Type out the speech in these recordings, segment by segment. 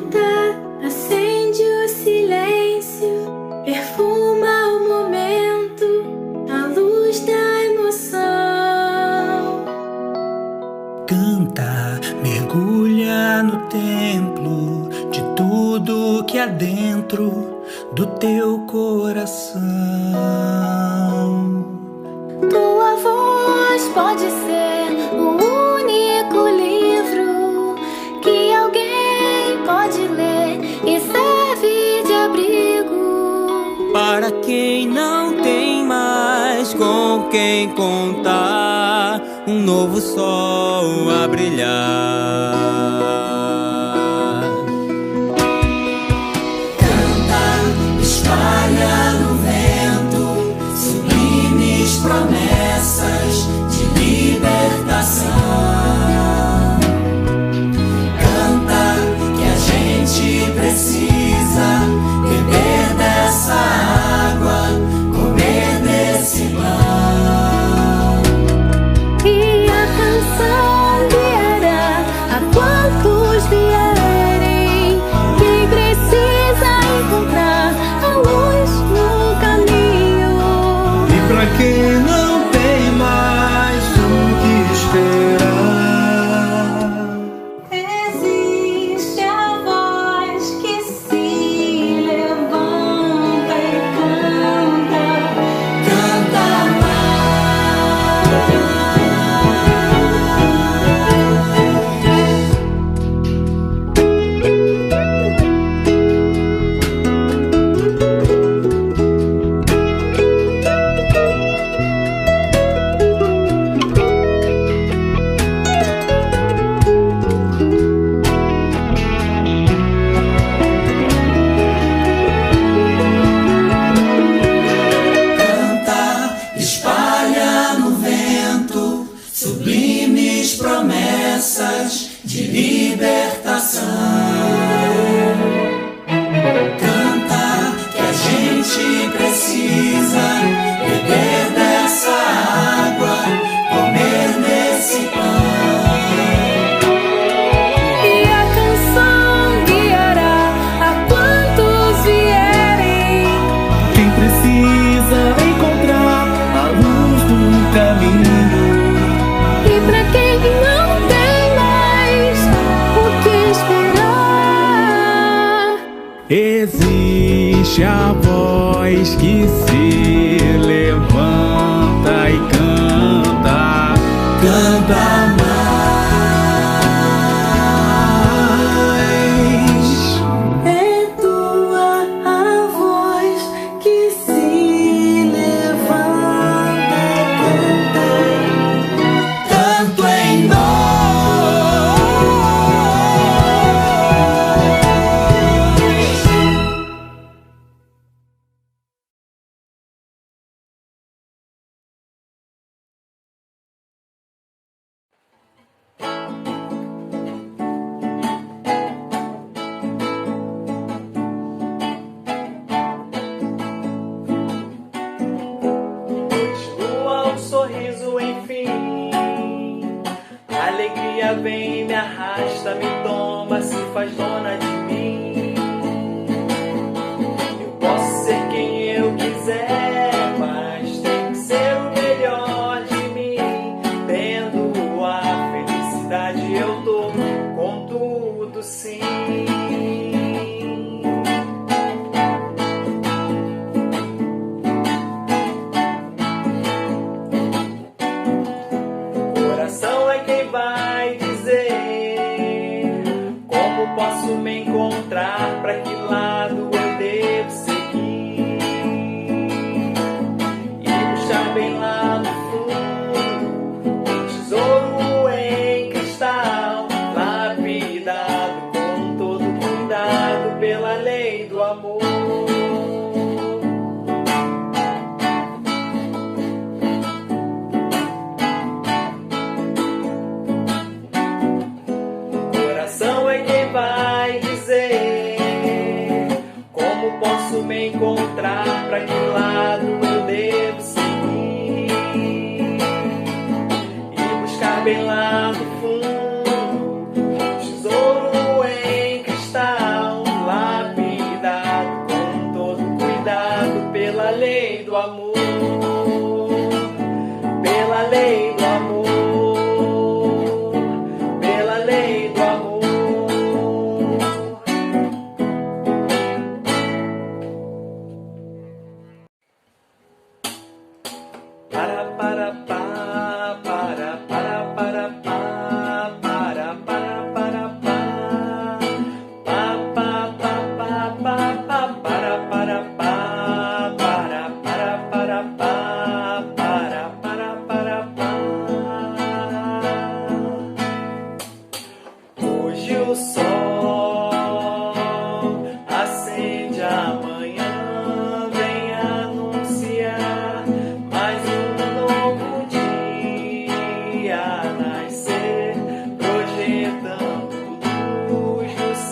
canta, acende o silêncio, perfuma o momento, a luz da emoção. Canta, mergulha no templo de tudo que há dentro do teu coração. Tua voz pode ser o único livro que alguém pode ler e serve de abrigo para quem não tem mais com quem contar, um novo sol a brilhar. Espalha no vento sublimes promessas de libertação. Canta que a gente precisa beber dessa água, comer desse pão. e a canção guiará a quantos vierem. Quem precisa encontrar a luz no caminho. E pra quem não tem mais o que esperar, Existe a voz que se levanta e canta, Canta espalha no vento sublimes promessas de libertação. Canta que a gente precisa beber dessa água, comer desse pão. e a canção guiará a quantos vierem. quem precisa encontrar a luz do caminho. E pra quem não tem mais o que esperar, Existe a voz que se levanta e canta, canta mais. é tua a voz que se levanta e canta. Tanto em nós. Continua um sorriso, enfim. A alegria vem, me arrasta, me toma, se faz dona de mim. Eu posso ser quem eu quiser, mas tem que ser o melhor de mim. Tendo a felicidade, eu tô com tudo, sim. Coração é quem vai dizer como posso me encontrar, pra que lado eu devo seguir e puxar bem lá no fundo um tesouro em cristal, lapidado com todo cuidado pela lei do amor. Coração é quem vai dizer como posso me encontrar, pra que lado eu devo seguir e buscar bem lá no fundo um tesouro em cristal.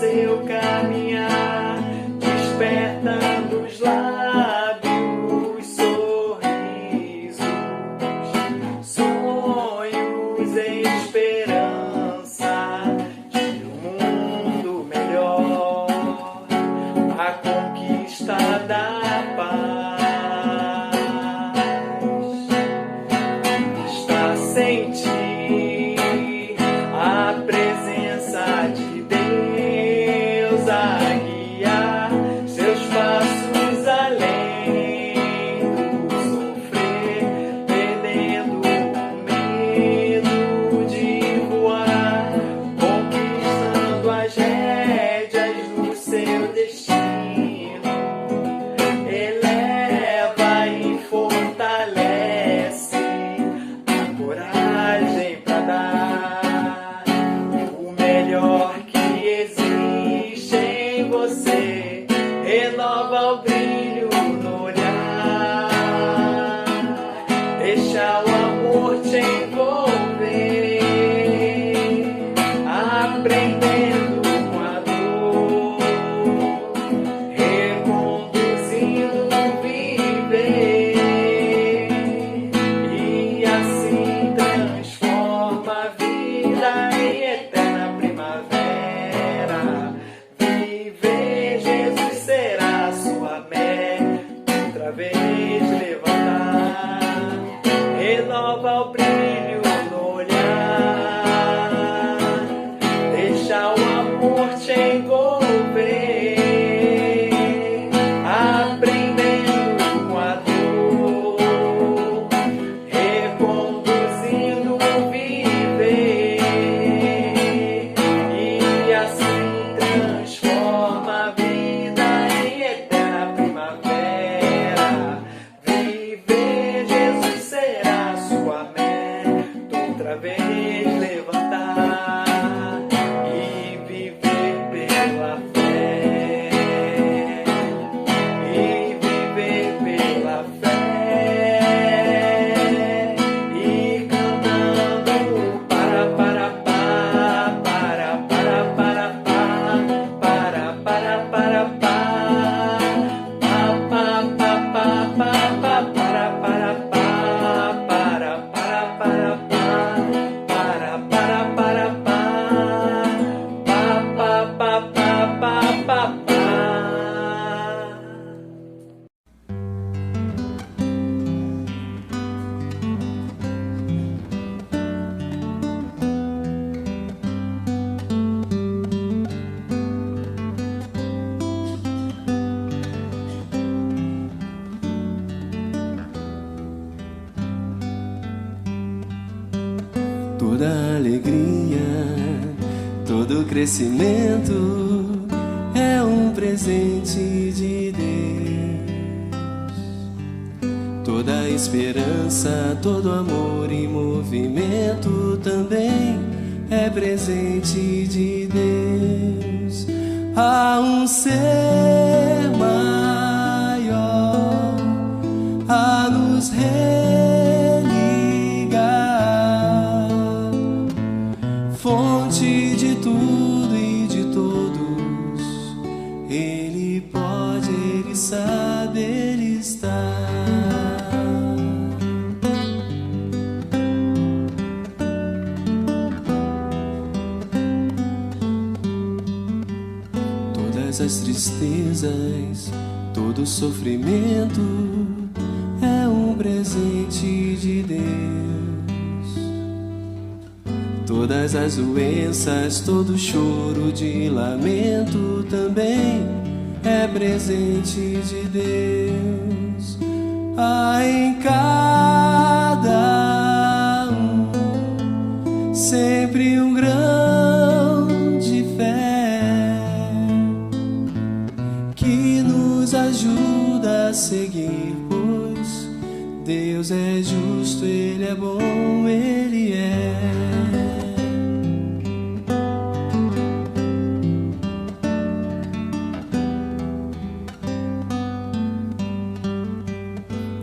seu caminhar, despertando os lábios, sorrisos, sonhos, esperança de um mundo melhor, a conquista da paz está sem ti, a presença de Deus a guiar seus passos além do sofrer, perdendo o medo de voar, conquistando as rédeas do seu destino, eleva e fortalece a coragem para dar o melhor que existe em você, renova o brilho no olhar, deixa o amor te envolver, aprendendo com a dor, reconduzindo o viver, e assim transforma a vida em eterna primavera. Viver, Jesus será sua meta, outra vez levantar, renova o brilho no olhar, deixa o amor te envolver, aprendendo com a dor, reconduzindo o viver, e assim transforma a vida em eterna primavera. Viver, Jesus será sua meta, outra vez levantar e viver pela fé, e viver pela fé, e cantando para para pá, para para para pá, para para para pá, pá pá pá pá pá pá, para para pá, para para para pá, para para para pá, pá pá pá pá pá pá pá. Toda alegria, todo crescimento é um presente de Deus. Toda esperança, todo amor e movimento também é presente de Deus. Há um ser maior a nos religar, fonte de tudo e de todos. Ele pode, Ele sabe, Ele está. Todas as tristezas, todo sofrimento é um presente de Deus. Todas as doenças, todo choro de lamento também é presente de Deus. Há em cada um sempre um grão de fé que nos ajuda a seguir, pois Deus é justo, Ele é bom, Ele é.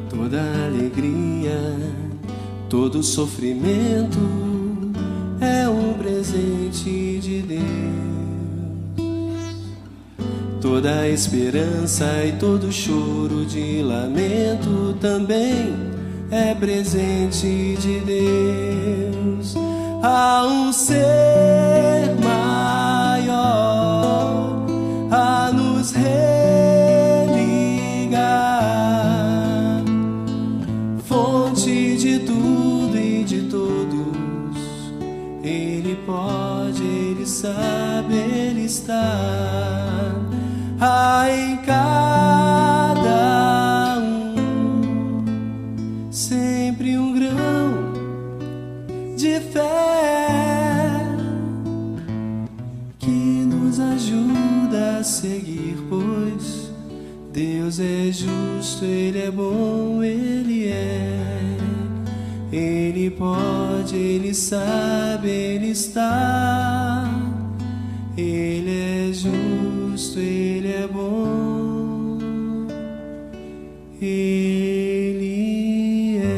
Toda alegria, todo sofrimento é um presente de Deus. Toda esperança e todo choro de lamento também é presente de Deus. Há um ser maior a nos religar, fonte de tudo e de todos. Ele pode, Ele sabe, Ele está. Há em cada um sempre um grão de fé que nos ajuda a seguir, pois Deus é justo, Ele é bom, Ele é. Ele pode, Ele sabe, Ele está. Ele é justo, Ele é bom, Ele é.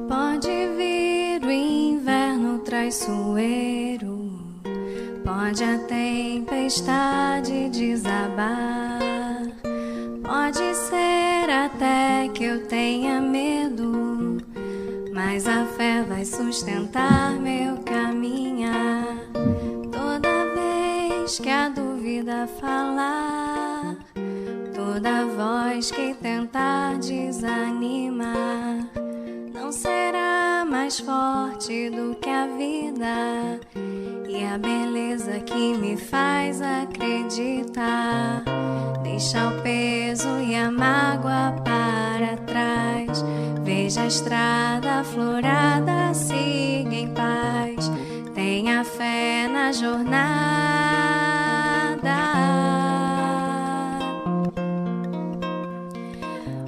Pode vir o inverno traiçoeiro, pode a tempestade desabar, pode ser até que eu tenha medo, mas a fé vai sustentar meu caminhar. Toda vez que a dúvida falar, toda voz que tentar desanimar, não será mais forte do que a vida e a beleza que me faz acreditar. Deixa o peso e a mágoa para trás, veja a estrada aflorada, siga em paz, tenha fé na jornada.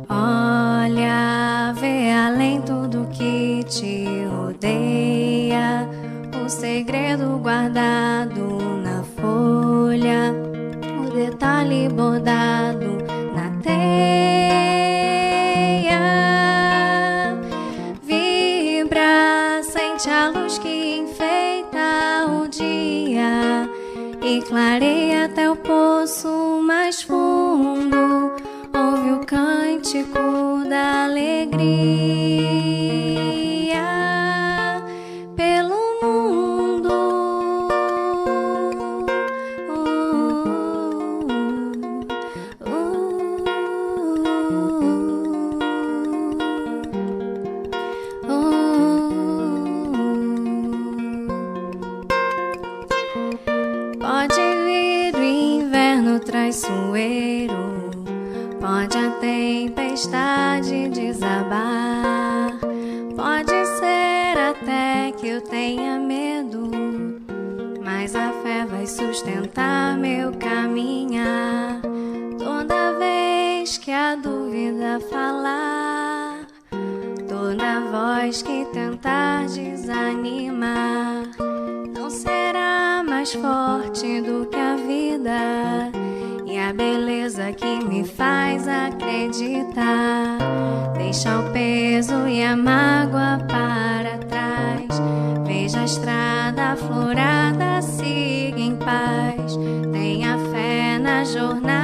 Olha, vê além tudo que te rodeia, o segredo guardado na folha, o detalhe bordado na teia. Vibra, sente a luz que enfeita o dia e clareia até o poço mais fundo. Ouve o cântico da alegria pelo mundo. Pode vir o inverno traiçoeiro, pode a tempestade desabar, pode ser até que eu tenha medo, mas a fé vai sustentar meu caminhar. Toda vez que a dúvida falar, toda voz que tentar desanimar, não será mais forte do que a vida e a beleza que me faz acreditar. Deixa o peso e a mágoa para trás, veja a estrada aflorada, siga em paz, tenha fé na jornada.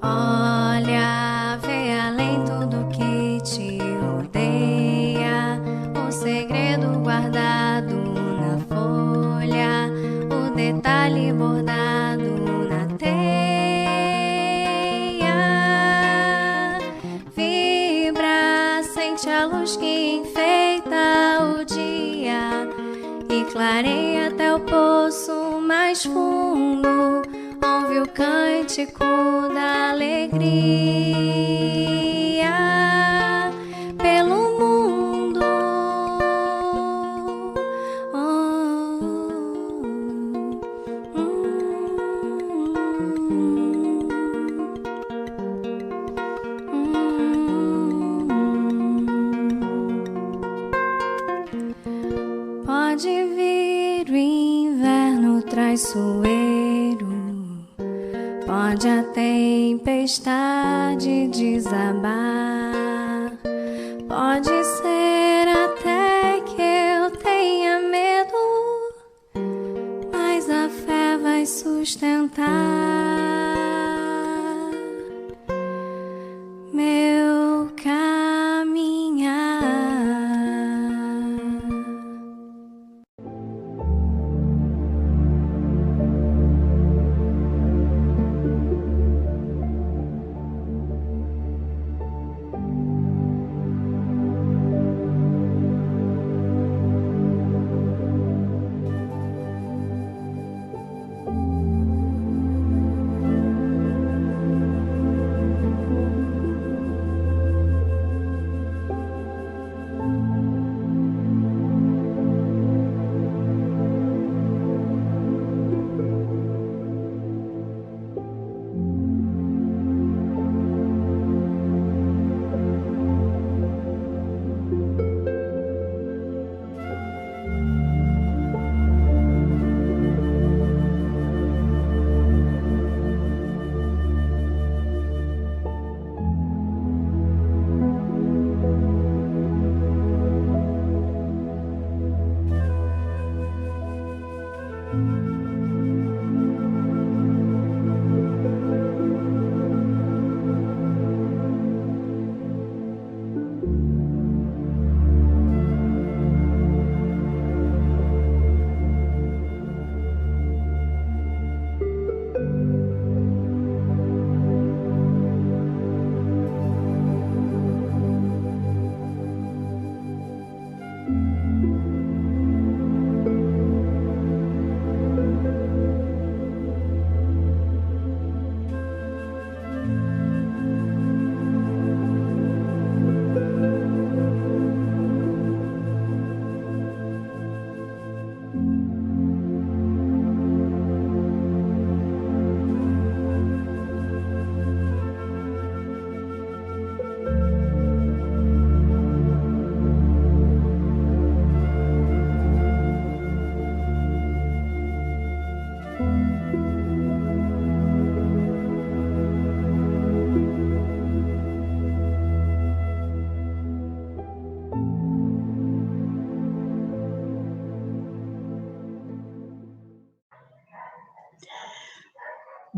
Olha, vê além tudo que te rodeia, o segredo guardado na folha, o detalhe bordado na teia. Vibra, sente a luz que enfeita o dia e clareia até o poço mais fundo. Ouve o cântico da alegria pelo mundo. traiçoeiro, pode a tempestade desabar, pode ser até que eu tenha medo, mas a fé vai sustentar meu caminhar.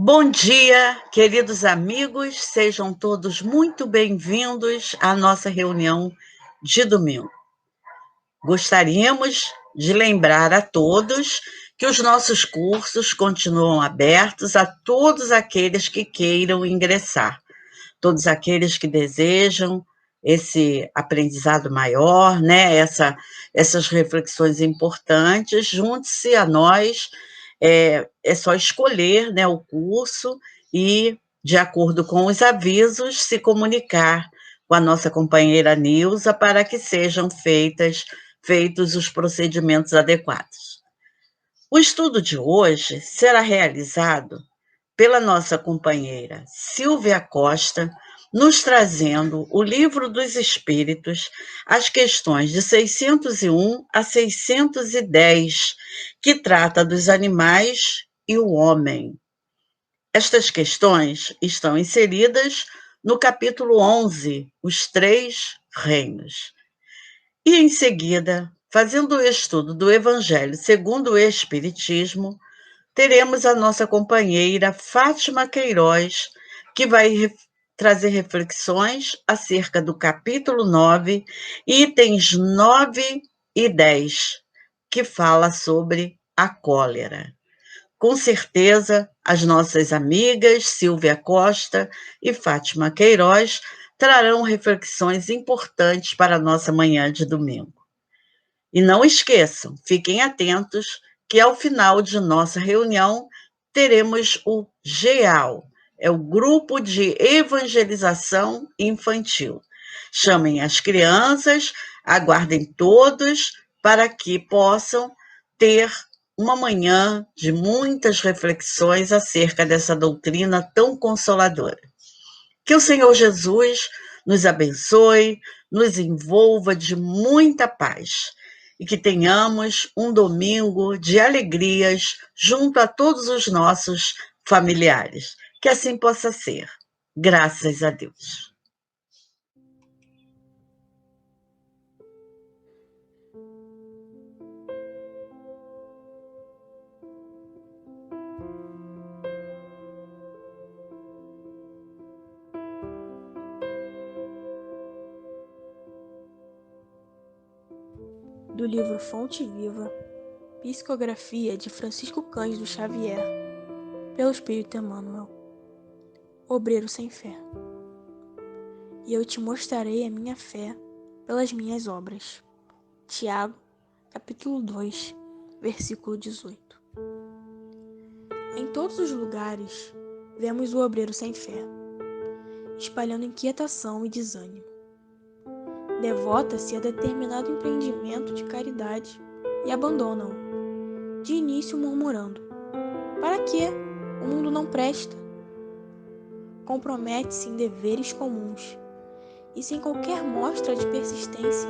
Bom dia, queridos amigos, sejam todos muito bem-vindos à nossa reunião de domingo. Gostaríamos de lembrar a todos que os nossos cursos continuam abertos a todos aqueles que queiram ingressar, todos aqueles que desejam esse aprendizado maior, né? Essas reflexões importantes, junte-se a nós. É só escolher, né, o curso e, de acordo com os avisos, se comunicar com a nossa companheira Nilza para que sejam feitos os procedimentos adequados. O estudo de hoje será realizado pela nossa companheira Silvia Costa, nos trazendo o Livro dos Espíritos, as questões de 601 a 610, que trata dos animais e o homem. Estas questões estão inseridas no capítulo 11, Os Três Reinos. E, em seguida, fazendo o estudo do Evangelho segundo o Espiritismo, teremos a nossa companheira Fátima Queiroz, que vai trazer reflexões acerca do capítulo 9, itens 9 e 10, que fala sobre a cólera. Com certeza, as nossas amigas Silvia Costa e Fátima Queiroz trarão reflexões importantes para a nossa manhã de domingo. E não esqueçam, fiquem atentos, que ao final de nossa reunião teremos o GEAL, é o Grupo de Evangelização Infantil. Chamem as crianças, aguardem todos para que possam ter uma manhã de muitas reflexões acerca dessa doutrina tão consoladora. Que o Senhor Jesus nos abençoe, nos envolva de muita paz e que tenhamos um domingo de alegrias junto a todos os nossos familiares. Que assim possa ser. Graças a Deus. Do livro Fonte Viva, Psicografia de Francisco Cândido Xavier, pelo Espírito Emmanuel. Obreiro sem fé. E eu te mostrarei a minha fé pelas minhas obras. Tiago, capítulo 2, versículo 18. Em todos os lugares, vemos o obreiro sem fé, espalhando inquietação e desânimo. Devota-se a determinado empreendimento de caridade e abandona-o, de início murmurando: para quê? O mundo não presta. Compromete-se em deveres comuns e, sem qualquer mostra de persistência,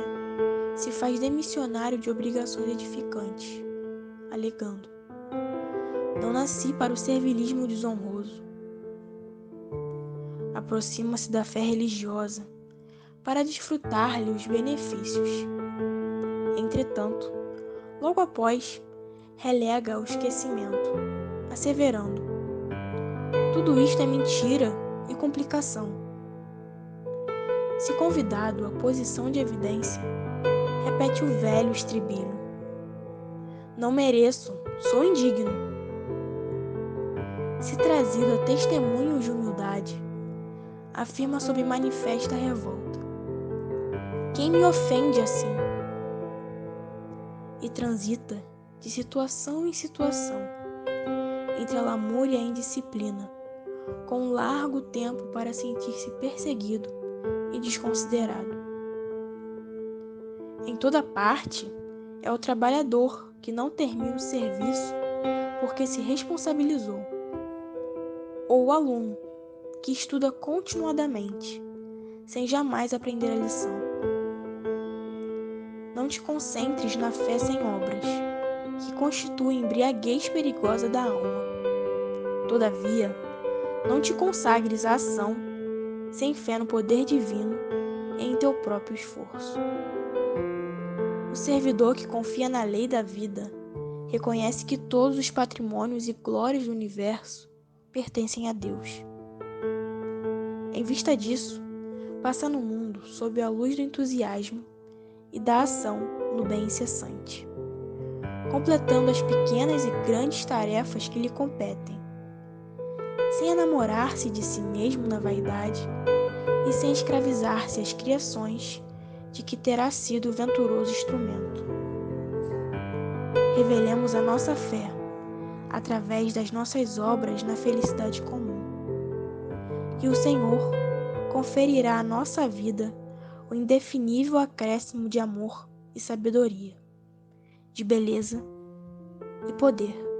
se faz demissionário de obrigações edificantes, alegando: não nasci para o servilismo desonroso. Aproxima-se da fé religiosa para desfrutar-lhe os benefícios. Entretanto, logo após, relega ao esquecimento, asseverando: tudo isto é mentira e complicação. Se convidado à posição de evidência, repete o velho estribilho: não mereço, sou indigno. Se trazido a testemunhos de humildade, afirma sob manifesta revolta: quem me ofende assim? E transita de situação em situação, entre a lamúria e a indisciplina, com um largo tempo para sentir-se perseguido e desconsiderado. Em toda parte, é o trabalhador que não termina o serviço porque se responsabilizou, ou o aluno que estuda continuadamente, sem jamais aprender a lição. Não te concentres na fé sem obras, que constitui embriaguez perigosa da alma. Todavia, não te consagres à ação sem fé no poder divino e em teu próprio esforço. O servidor que confia na lei da vida reconhece que todos os patrimônios e glórias do universo pertencem a Deus. Em vista disso, passa no mundo sob a luz do entusiasmo e da ação no bem incessante, completando as pequenas e grandes tarefas que lhe competem, sem enamorar-se de si mesmo na vaidade e sem escravizar-se às criações de que terá sido o venturoso instrumento. Revelemos a nossa fé através das nossas obras na felicidade comum, e o Senhor conferirá à nossa vida o indefinível acréscimo de amor e sabedoria, de beleza e poder.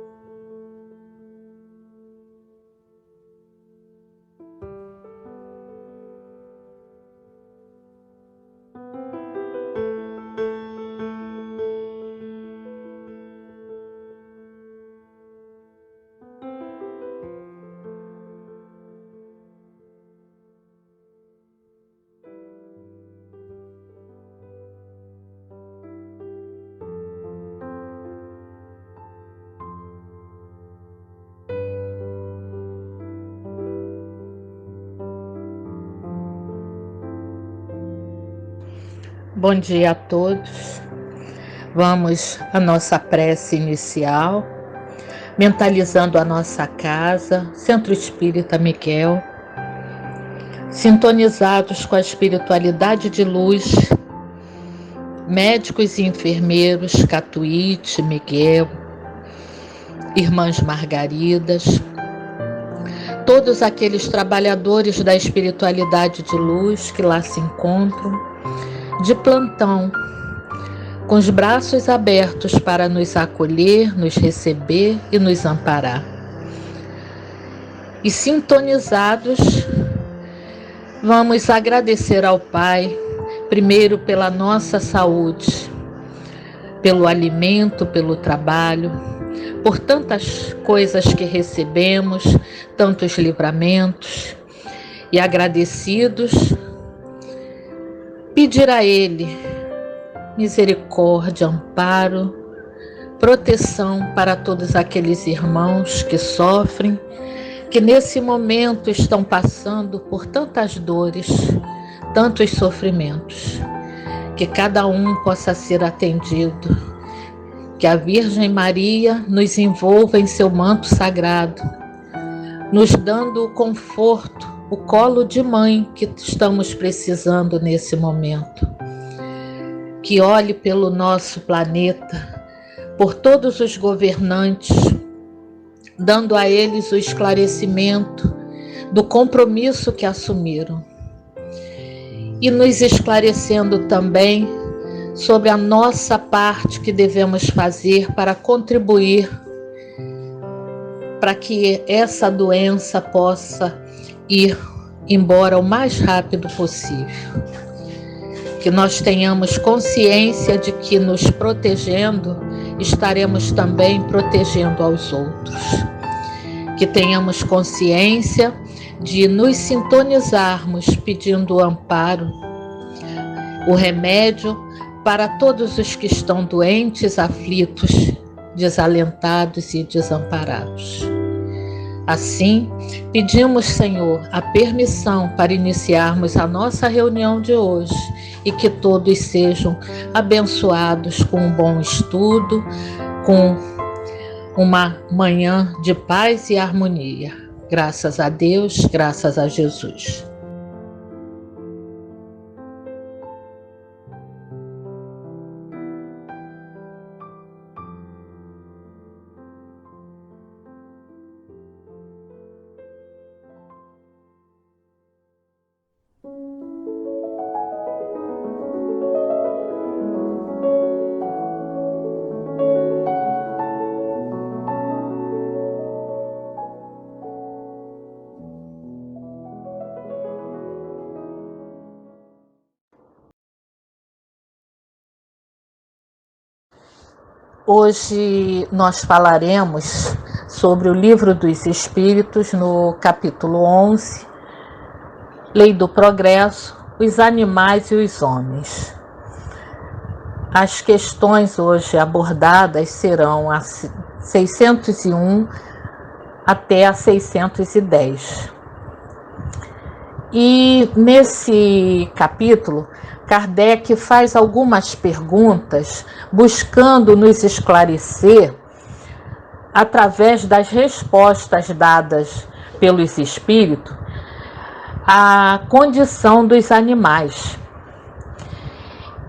Bom dia a todos. Vamos à nossa prece inicial, mentalizando a nossa casa, Centro Espírita Miguel, sintonizados com a espiritualidade de luz, médicos e enfermeiros, Catuíte, Miguel, Irmãs Margaridas, todos aqueles trabalhadores da espiritualidade de luz que lá se encontram, de plantão, com os braços abertos para nos acolher, nos receber e nos amparar. E sintonizados, vamos agradecer ao Pai, primeiro pela nossa saúde, pelo alimento, pelo trabalho, por tantas coisas que recebemos, tantos livramentos, e agradecidos, pedir a Ele misericórdia, amparo, proteção para todos aqueles irmãos que sofrem, que nesse momento estão passando por tantas dores, tantos sofrimentos, que cada um possa ser atendido, que a Virgem Maria nos envolva em seu manto sagrado, nos dando o conforto, o colo de mãe que estamos precisando nesse momento. Que olhe pelo nosso planeta, por todos os governantes, dando a eles o esclarecimento do compromisso que assumiram. E nos esclarecendo também sobre a nossa parte que devemos fazer para contribuir para que essa doença possa ir embora o mais rápido possível. Que nós tenhamos consciência de que nos protegendo, estaremos também protegendo aos outros. Que tenhamos consciência de nos sintonizarmos pedindo o amparo, o remédio para todos os que estão doentes, aflitos, desalentados e desamparados. Assim, pedimos, Senhor, a permissão para iniciarmos a nossa reunião de hoje e que todos sejam abençoados com um bom estudo, com uma manhã de paz e harmonia. Graças a Deus, graças a Jesus. Hoje nós falaremos sobre o Livro dos Espíritos, no capítulo 11, Lei do Progresso, os animais e os homens. As questões hoje abordadas serão a 601 até a 610. E nesse capítulo, Kardec faz algumas perguntas buscando nos esclarecer, através das respostas dadas pelos espíritos, a condição dos animais.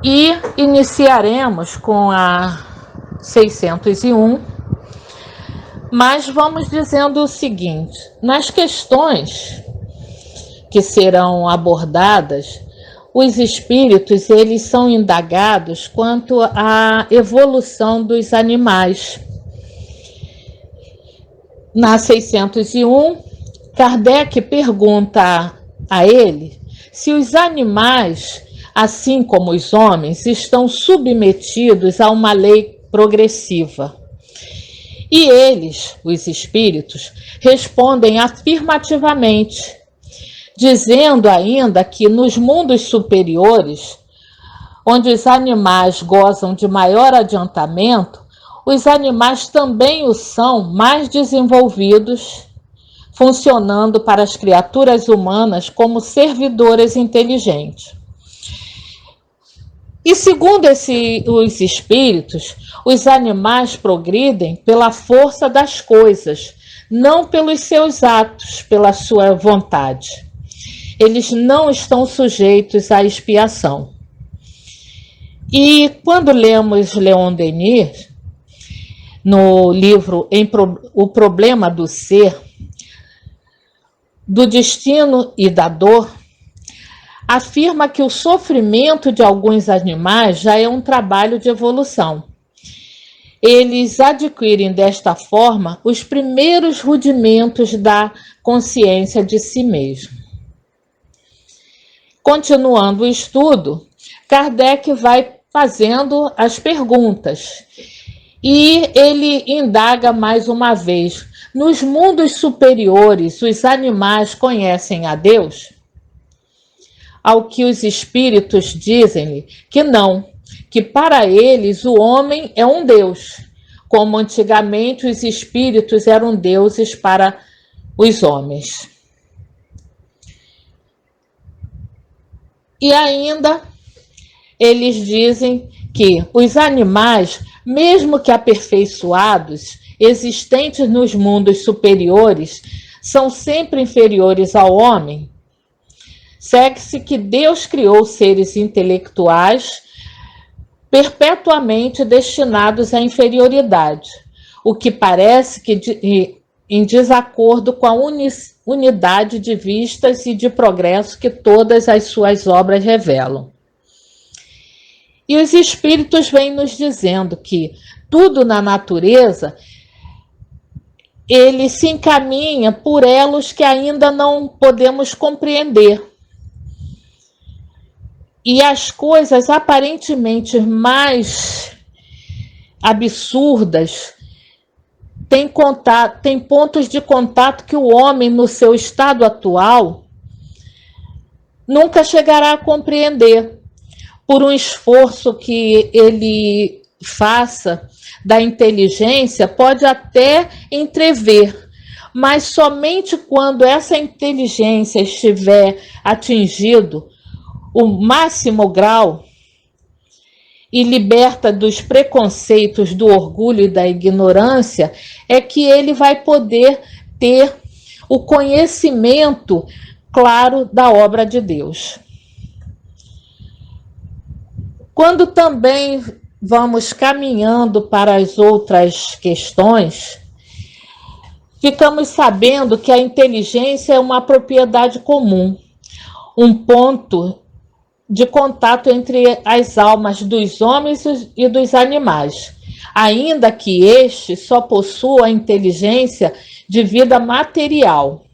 E iniciaremos com a 601, mas vamos dizendo o seguinte: nas questões que serão abordadas, os espíritos eles são indagados quanto à evolução dos animais. Na 601, Kardec pergunta a ele se os animais, assim como os homens, estão submetidos a uma lei progressiva. E eles, os espíritos, respondem afirmativamente, dizendo ainda que nos mundos superiores, onde os animais gozam de maior adiantamento, os animais também o são mais desenvolvidos, funcionando para as criaturas humanas como servidoras inteligentes. E segundo os espíritos, os animais progridem pela força das coisas, não pelos seus atos, pela sua vontade. Eles não estão sujeitos à expiação. E quando lemos Leon Denis, no livro O Problema do Ser, do Destino e da Dor, afirma que o sofrimento de alguns animais já é um trabalho de evolução. Eles adquirem desta forma os primeiros rudimentos da consciência de si mesmo. Continuando o estudo, Kardec vai fazendo as perguntas. E ele indaga mais uma vez: nos mundos superiores, os animais conhecem a Deus? Ao que os espíritos dizem-lhe que não, que para eles o homem é um Deus, como antigamente os espíritos eram deuses para os homens. E ainda eles dizem que os animais, mesmo que aperfeiçoados, existentes nos mundos superiores, são sempre inferiores ao homem. Segue-se que Deus criou seres intelectuais perpetuamente destinados à inferioridade, o que parece que em desacordo com a unidade de vistas e de progresso que todas as suas obras revelam. E os espíritos vêm nos dizendo que tudo na natureza ele se encaminha por elos que ainda não podemos compreender. E as coisas aparentemente mais absurdas têm pontos de contato que o homem, no seu estado atual, nunca chegará a compreender, por um esforço que ele faça da inteligência, pode até entrever, mas somente quando essa inteligência estiver atingido o máximo grau e liberta dos preconceitos, do orgulho e da ignorância, é que ele vai poder ter o conhecimento claro da obra de Deus. Quando também vamos caminhando para as outras questões, ficamos sabendo que a inteligência é uma propriedade comum, um ponto de contato entre as almas dos homens e dos animais, ainda que este só possua a inteligência de vida material.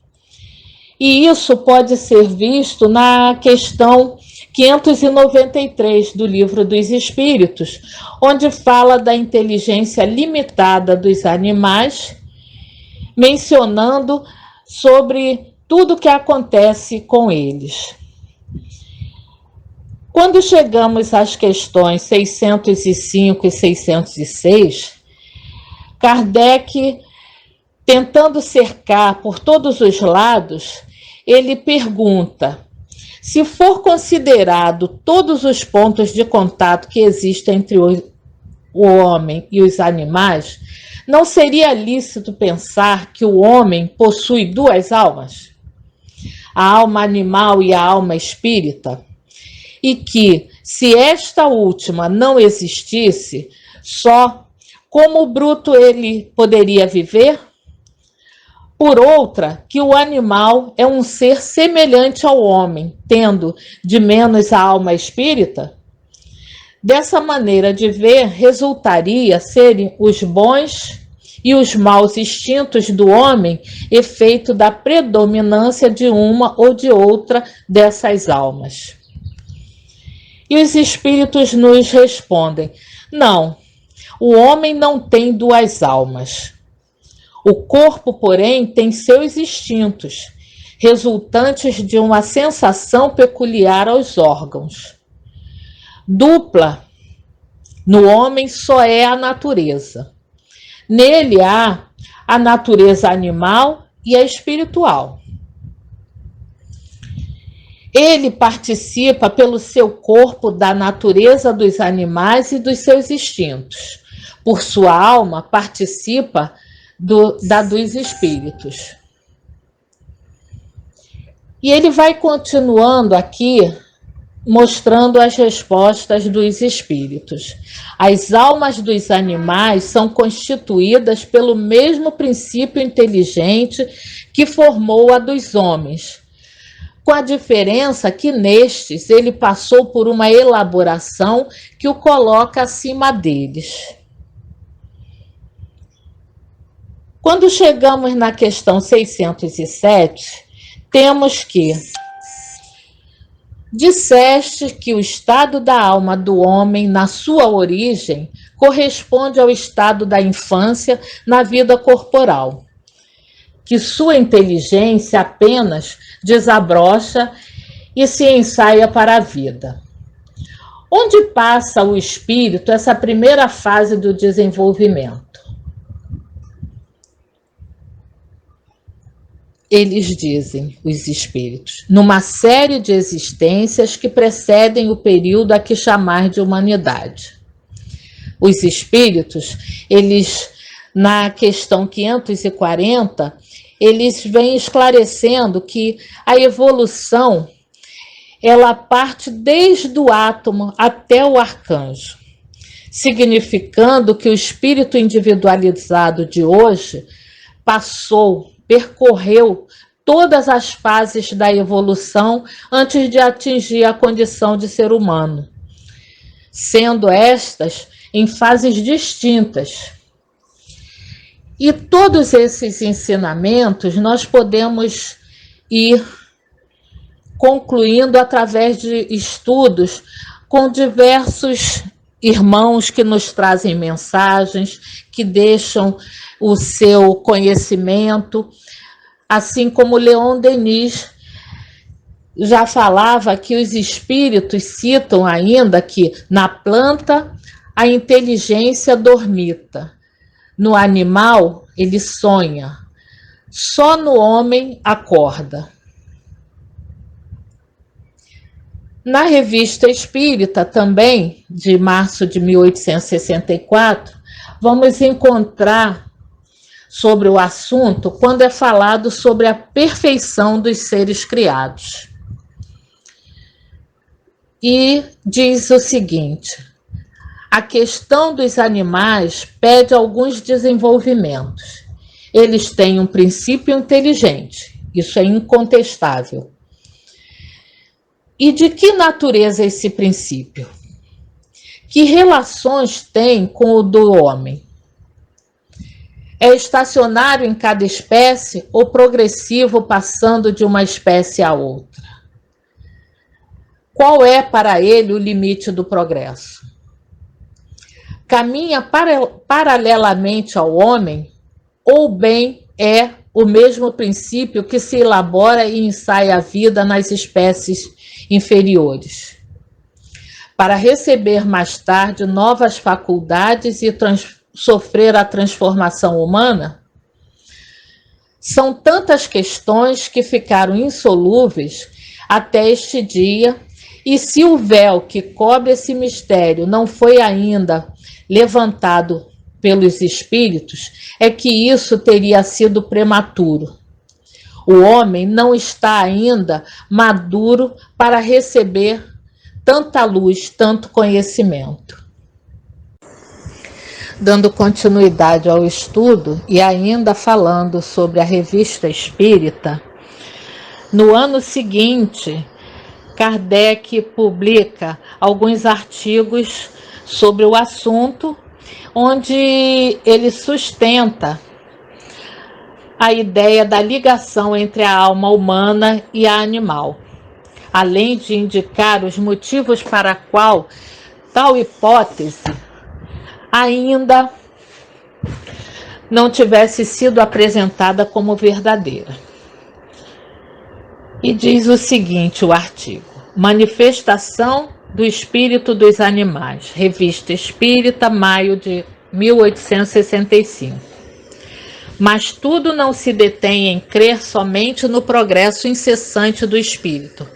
E isso pode ser visto na questão 593 do Livro dos Espíritos, onde fala da inteligência limitada dos animais, mencionando sobre tudo o que acontece com eles. Quando chegamos às questões 605 e 606, Kardec, tentando cercar por todos os lados, ele pergunta: se for considerado todos os pontos de contato que existem entre o homem e os animais, não seria lícito pensar que o homem possui duas almas, a alma animal e a alma espírita? E que, se esta última não existisse, só como bruto ele poderia viver? Por outra, que o animal é um ser semelhante ao homem, tendo de menos a alma espírita? Dessa maneira de ver, resultaria serem os bons e os maus instintos do homem efeito da predominância de uma ou de outra dessas almas. E os espíritos nos respondem: não, o homem não tem duas almas. O corpo, porém, tem seus instintos, resultantes de uma sensação peculiar aos órgãos. Dupla no homem só é a natureza. Nele há a natureza animal e a espiritual. Ele participa pelo seu corpo da natureza dos animais e dos seus instintos. Por sua alma, participa da dos espíritos. E ele vai continuando aqui, mostrando as respostas dos espíritos. As almas dos animais são constituídas pelo mesmo princípio inteligente que formou a dos homens, com a diferença que nestes ele passou por uma elaboração que o coloca acima deles. Quando chegamos na questão 607, temos que Disseste que o estado da alma do homem, na sua origem, corresponde ao estado da infância na vida corporal, que sua inteligência apenas desabrocha e se ensaia para a vida. Onde passa o espírito essa primeira fase do desenvolvimento? Eles dizem, os espíritos, numa série de existências que precedem o período a que chamar de humanidade. Os espíritos, eles, na questão 540, eles vêm esclarecendo que a evolução, ela parte desde o átomo até o arcanjo, significando que o espírito individualizado de hoje percorreu todas as fases da evolução antes de atingir a condição de ser humano, sendo estas em fases distintas. E todos esses ensinamentos nós podemos ir concluindo através de estudos com diversos irmãos que nos trazem mensagens, que deixam o seu conhecimento, assim como Leon Denis já falava que os espíritos citam ainda que na planta a inteligência dormita, no animal ele sonha, só no homem acorda. Na Revista Espírita, também, de março de 1864, vamos encontrar sobre o assunto quando é falado sobre a perfeição dos seres criados. E diz o seguinte: a questão dos animais pede alguns desenvolvimentos. Eles têm um princípio inteligente, isso é incontestável. E de que natureza é esse princípio? Que relações tem com o do homem? É estacionário em cada espécie ou progressivo passando de uma espécie a outra? Qual é para ele o limite do progresso? Caminha paralelamente ao homem ou bem é o mesmo princípio que se elabora e ensaia a vida nas espécies inferiores, para receber mais tarde novas faculdades e sofrer a transformação humana? São tantas questões que ficaram insolúveis até este dia, e se o véu que cobre esse mistério não foi ainda levantado pelos espíritos, é que isso teria sido prematuro. O homem não está ainda maduro para receber tanta luz, tanto conhecimento. Dando continuidade ao estudo e ainda falando sobre a Revista Espírita, no ano seguinte, Kardec publica alguns artigos sobre o assunto, onde ele sustenta a ideia da ligação entre a alma humana e a animal, além de indicar os motivos para qual tal hipótese ainda não tivesse sido apresentada como verdadeira. E diz o seguinte, o artigo: Manifestação do Espírito dos Animais, Revista Espírita, maio de 1865. Mas tudo não se detém em crer somente no progresso incessante do espírito,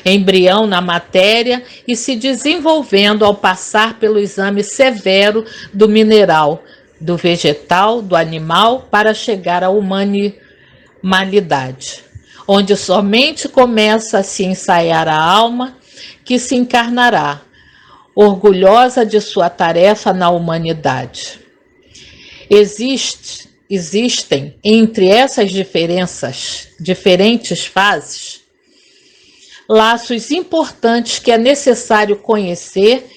embrião na matéria e se desenvolvendo ao passar pelo exame severo do mineral, do vegetal, do animal, para chegar à humanidade, onde somente começa a se ensaiar a alma que se encarnará, orgulhosa de sua tarefa na humanidade. Existem entre essas diferentes fases, laços importantes que é necessário conhecer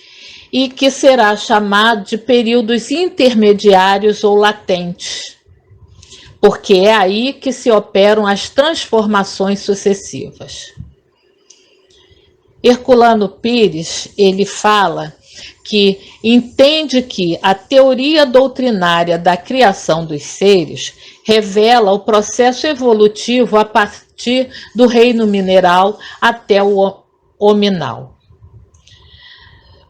e que será chamado de períodos intermediários ou latentes, porque é aí que se operam as transformações sucessivas. Herculano Pires, ele fala que entende que a teoria doutrinária da criação dos seres revela o processo evolutivo a partir do reino mineral até o hominal.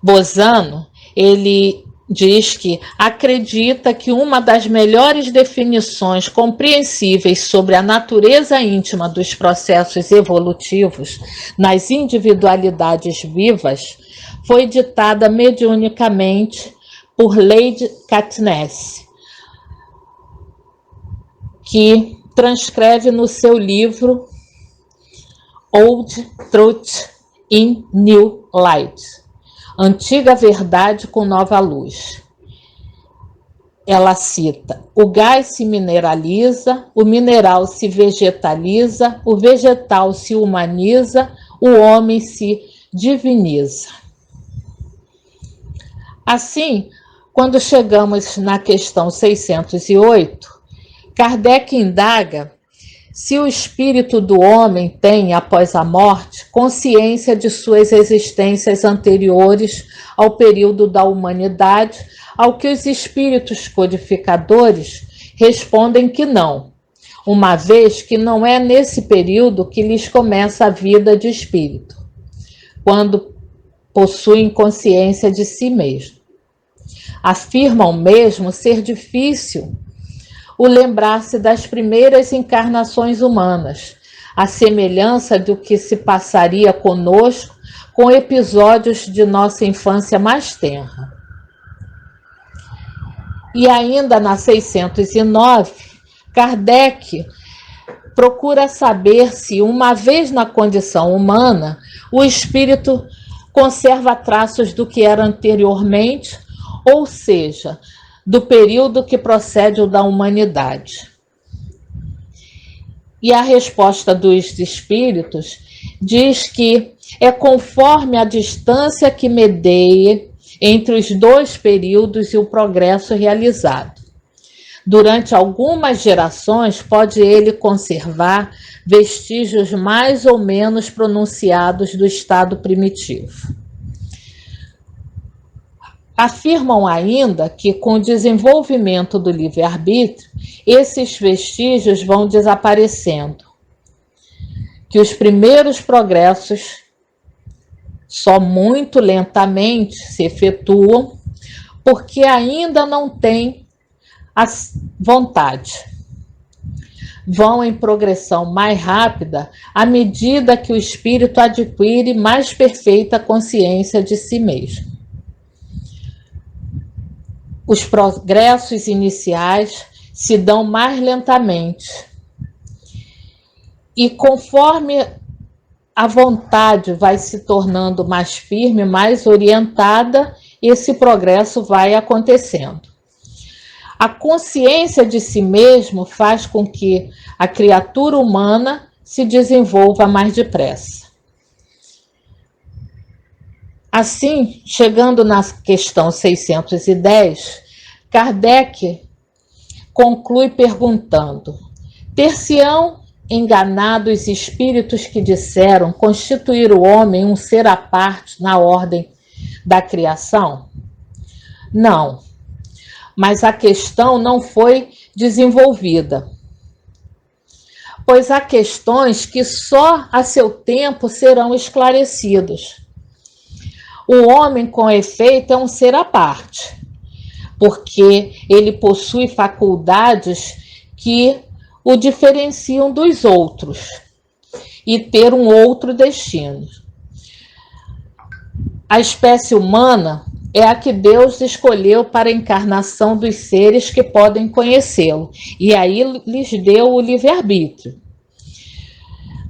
Bozano, ele diz que acredita que uma das melhores definições compreensíveis sobre a natureza íntima dos processos evolutivos nas individualidades vivas foi ditada mediunicamente por Lady Katniss, que transcreve no seu livro Old Truth in New Light, Antiga Verdade com Nova Luz. Ela cita: o gás se mineraliza, o mineral se vegetaliza, o vegetal se humaniza, o homem se diviniza. Assim, quando chegamos na questão 608, Kardec indaga se o espírito do homem tem, após a morte, consciência de suas existências anteriores ao período da humanidade, ao que os espíritos codificadores respondem que não, uma vez que não é nesse período que lhes começa a vida de espírito, quando possuem consciência de si mesmo. Afirmam mesmo ser difícil o lembrar-se das primeiras encarnações humanas, a semelhança do que se passaria conosco com episódios de nossa infância mais tenra. E ainda na 609, Kardec procura saber se, uma vez na condição humana, o espírito conserva traços do que era anteriormente, ou seja, do período que procede o da humanidade. E a resposta dos espíritos diz que é conforme a distância que medeia entre os dois períodos e o progresso realizado. Durante algumas gerações, pode ele conservar vestígios mais ou menos pronunciados do estado primitivo. Afirmam ainda que, com o desenvolvimento do livre-arbítrio, esses vestígios vão desaparecendo, que os primeiros progressos só muito lentamente se efetuam, porque ainda não tem a vontade. Vão em progressão mais rápida à medida que o espírito adquire mais perfeita consciência de si mesmo. Os progressos iniciais se dão mais lentamente e, conforme a vontade vai se tornando mais firme, mais orientada, esse progresso vai acontecendo. A consciência de si mesmo faz com que a criatura humana se desenvolva mais depressa. Assim, chegando na questão 610, Kardec conclui perguntando: ter-se-ão enganado os espíritos que disseram constituir o homem um ser à parte na ordem da criação? Não, mas a questão não foi desenvolvida, pois há questões que só a seu tempo serão esclarecidas. O homem, com efeito, é um ser à parte, porque ele possui faculdades que o diferenciam dos outros e ter um outro destino. A espécie humana é a que Deus escolheu para a encarnação dos seres que podem conhecê-lo, e aí lhes deu o livre-arbítrio.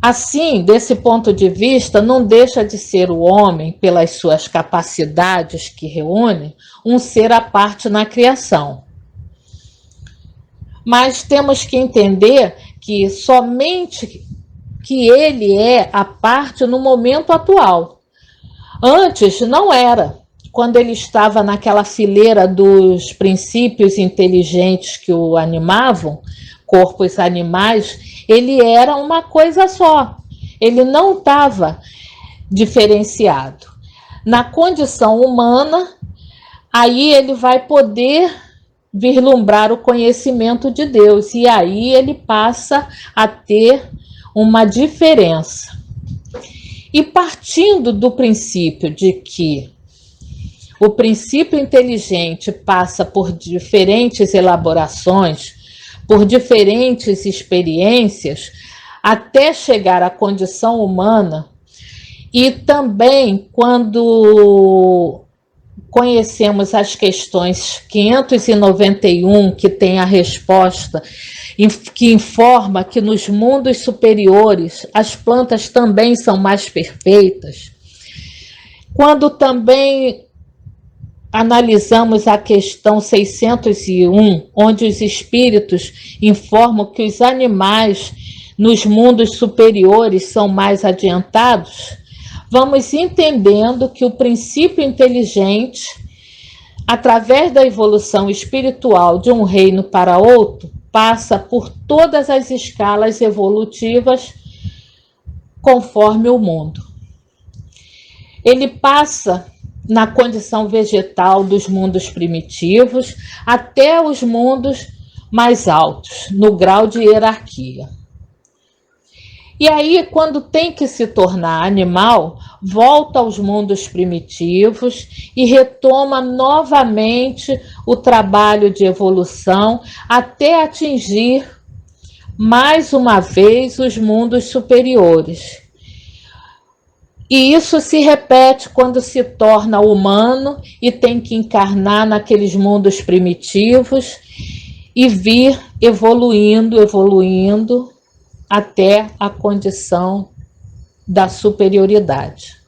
Assim, desse ponto de vista, não deixa de ser o homem, pelas suas capacidades que reúne, um ser à parte na criação. Mas temos que entender que somente que ele é à parte no momento atual. Antes não era. Quando ele estava naquela fileira dos princípios inteligentes que o animavam, corpos animais, ele era uma coisa só. Ele não estava diferenciado. Na condição humana, aí ele vai poder vislumbrar o conhecimento de Deus, e aí ele passa a ter uma diferença. E partindo do princípio de que o princípio inteligente passa por diferentes elaborações, por diferentes experiências, até chegar à condição humana, e também quando conhecemos as questões 591, que tem a resposta, que informa que nos mundos superiores as plantas também são mais perfeitas. Quando também analisamos a questão 601, onde os espíritos informam que os animais nos mundos superiores são mais adiantados, vamos entendendo que o princípio inteligente, através da evolução espiritual de um reino para outro, passa por todas as escalas evolutivas conforme o mundo. Ele passa na condição vegetal dos mundos primitivos até os mundos mais altos, no grau de hierarquia. E aí, quando tem que se tornar animal, volta aos mundos primitivos e retoma novamente o trabalho de evolução até atingir mais uma vez os mundos superiores. E isso se repete quando se torna humano e tem que encarnar naqueles mundos primitivos e vir evoluindo até a condição da superioridade.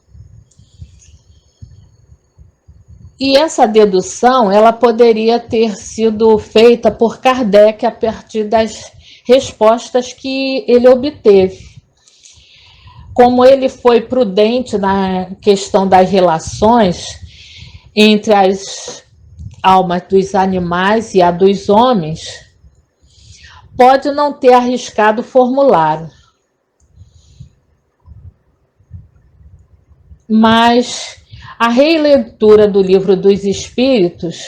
E essa dedução, ela poderia ter sido feita por Kardec a partir das respostas que ele obteve. Como ele foi prudente na questão das relações entre as almas dos animais e a dos homens, pode não ter arriscado o formulário. Mas a releitura do Livro dos Espíritos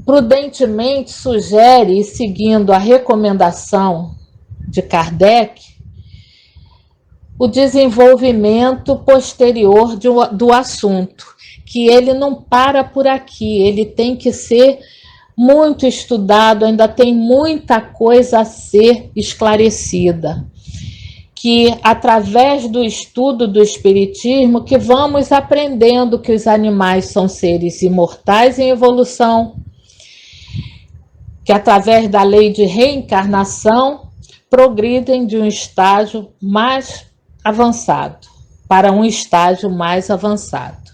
prudentemente sugere, e seguindo a recomendação de Kardec, o desenvolvimento posterior do assunto, que ele não para por aqui, ele tem que ser muito estudado, ainda tem muita coisa a ser esclarecida, que através do estudo do Espiritismo que vamos aprendendo que os animais são seres imortais em evolução, que através da lei de reencarnação progridem de um estágio mais avançado para um estágio mais avançado.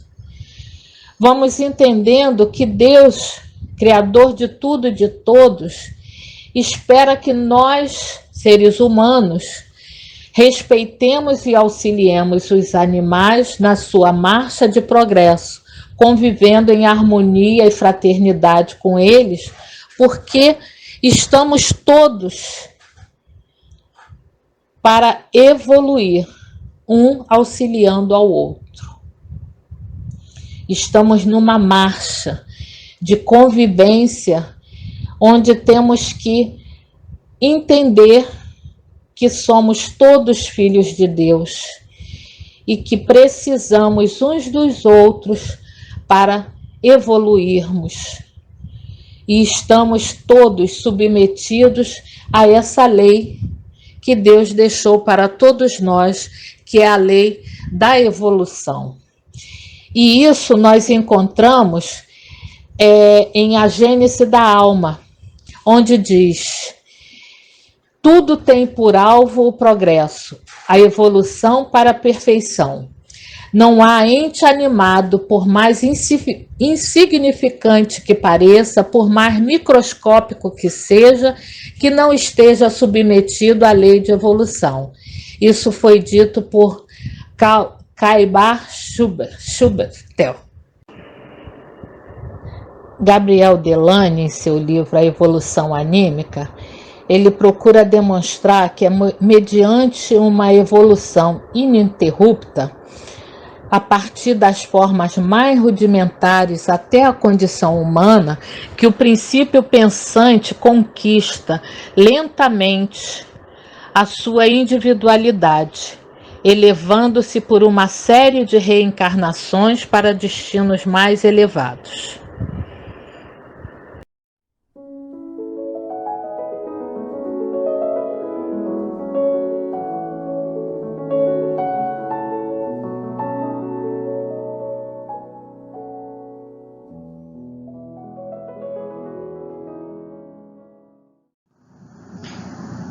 Vamos entendendo que Deus, Criador de tudo e de todos, espera que nós, seres humanos, respeitemos e auxiliemos os animais na sua marcha de progresso, convivendo em harmonia e fraternidade com eles, porque estamos todos para evoluir, um auxiliando ao outro. Estamos numa marcha de convivência, onde temos que entender que somos todos filhos de Deus e que precisamos uns dos outros para evoluirmos. E estamos todos submetidos a essa lei que Deus deixou para todos nós, que é a lei da evolução. E isso nós encontramos em A Gênese da Alma, onde diz: tudo tem por alvo o progresso, a evolução para a perfeição. Não há ente animado, por mais insignificante que pareça, por mais microscópico que seja, que não esteja submetido à lei de evolução. Isso foi dito por Caibar Schubertel. Gabriel Delany, em seu livro A Evolução Anímica, ele procura demonstrar que é mediante uma evolução ininterrupta, a partir das formas mais rudimentares até a condição humana, que o princípio pensante conquista lentamente a sua individualidade, elevando-se por uma série de reencarnações para destinos mais elevados.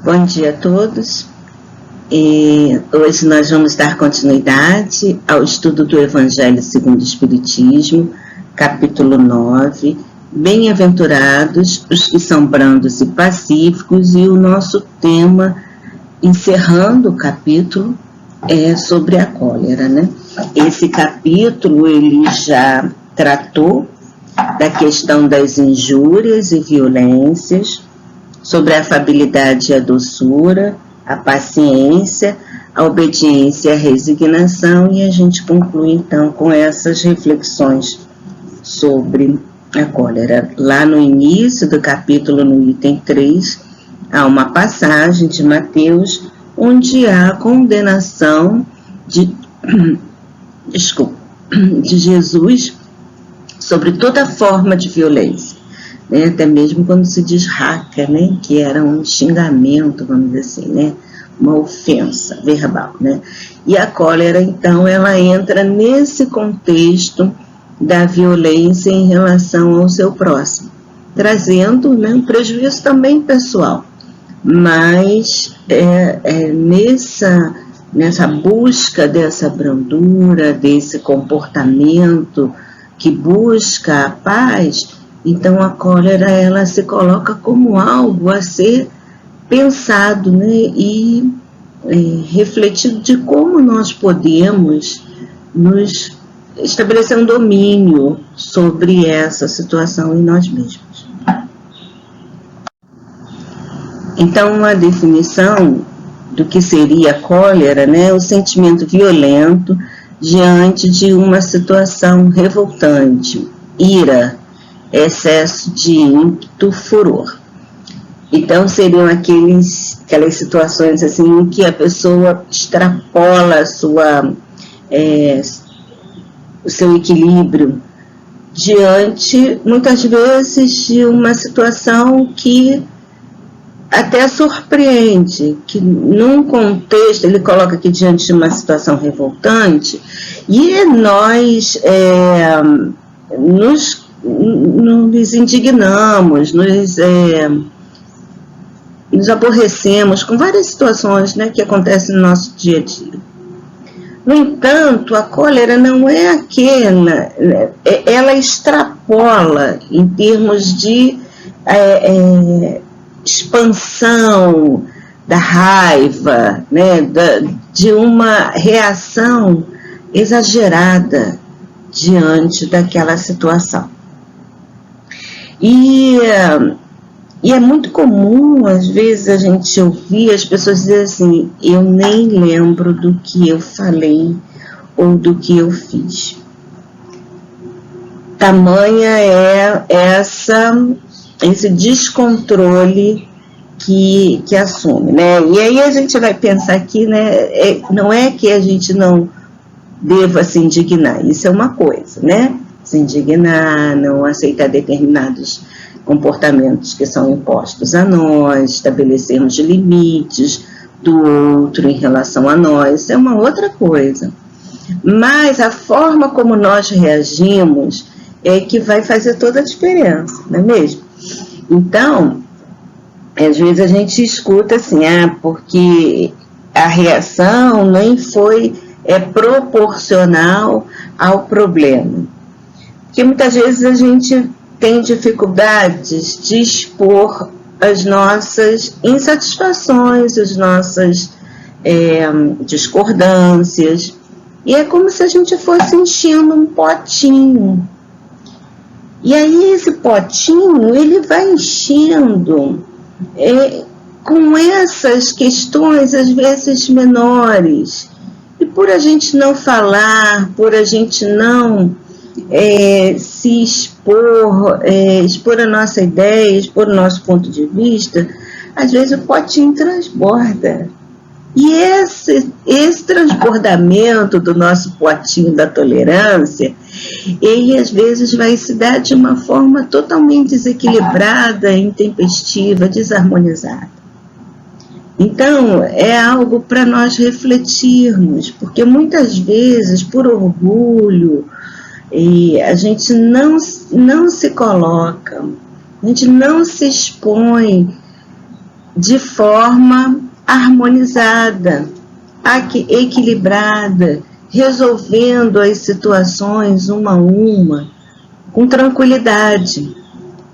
Bom dia a todos. Hoje nós vamos dar continuidade ao estudo do Evangelho segundo o Espiritismo, capítulo 9, Bem-aventurados os que são brandos e pacíficos, e o nosso tema, encerrando o capítulo, é sobre a cólera, né? Esse capítulo ele já tratou da questão das injúrias e violências, sobre a afabilidade e a doçura, a paciência, a obediência e a resignação, e a gente conclui então com essas reflexões sobre a cólera. Lá no início do capítulo, no item 3, há uma passagem de Mateus, onde há a condenação de Jesus sobre toda forma de violência. Né, até mesmo quando se diz raca, né, que era um xingamento, vamos dizer assim, né, uma ofensa verbal, né. E a cólera, então, ela entra nesse contexto da violência em relação ao seu próximo, trazendo, né, um prejuízo também pessoal, mas nessa busca dessa brandura, desse comportamento que busca a paz. Então, a cólera, ela se coloca como algo a ser pensado, né, e refletido de como nós podemos nos estabelecer um domínio sobre essa situação em nós mesmos. Então, uma definição do que seria a cólera, né, é o sentimento violento diante de uma situação revoltante, ira, excesso de ímpeto, furor. Então, seriam aquelas situações assim, em que a pessoa extrapola o seu equilíbrio diante, muitas vezes, de uma situação que até surpreende, que num contexto, ele coloca aqui diante de uma situação revoltante, e nós nos indignamos, nos aborrecemos com várias situações, né, que acontecem no nosso dia a dia. No entanto, a cólera não é aquela, ela extrapola em termos de expansão da raiva, né, de uma reação exagerada diante daquela situação. E é muito comum, às vezes, a gente ouvir as pessoas dizerem assim: eu nem lembro do que eu falei ou do que eu fiz. Tamanha é esse descontrole que assume, né? E aí a gente vai pensar aqui, né? Não é que a gente não deva se indignar, isso é uma coisa, né? Se indignar, não aceitar determinados comportamentos que são impostos a nós, estabelecermos limites do outro em relação a nós, é uma outra coisa. Mas a forma como nós reagimos é que vai fazer toda a diferença, não é mesmo? Então, às vezes a gente escuta assim, porque a reação nem foi proporcional ao problema. Porque muitas vezes a gente tem dificuldades de expor as nossas insatisfações, as nossas discordâncias, e é como se a gente fosse enchendo um potinho. E aí esse potinho, ele vai enchendo com essas questões, às vezes menores. E por a gente não falar, por a gente não se expor a nossa ideia, expor o nosso ponto de vista, às vezes o potinho transborda. E esse transbordamento do nosso potinho da tolerância, ele às vezes vai se dar de uma forma totalmente desequilibrada, intempestiva, desarmonizada. Então, é algo para nós refletirmos, porque muitas vezes, por orgulho, a gente não se coloca, a gente não se expõe de forma harmonizada, equilibrada, resolvendo as situações uma a uma, com tranquilidade.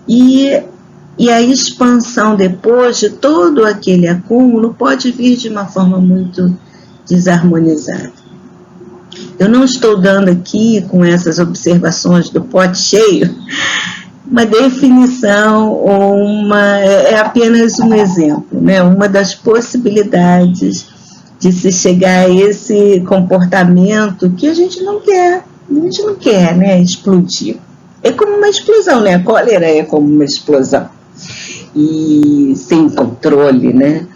E a expansão depois de todo aquele acúmulo pode vir de uma forma muito desarmonizada. Eu não estou dando aqui, com essas observações do pote cheio, uma definição ou é apenas um exemplo, né? Uma das possibilidades de se chegar a esse comportamento que a gente não quer, né? Explodir. É como uma explosão, né? A cólera é como uma explosão. E sem controle, né?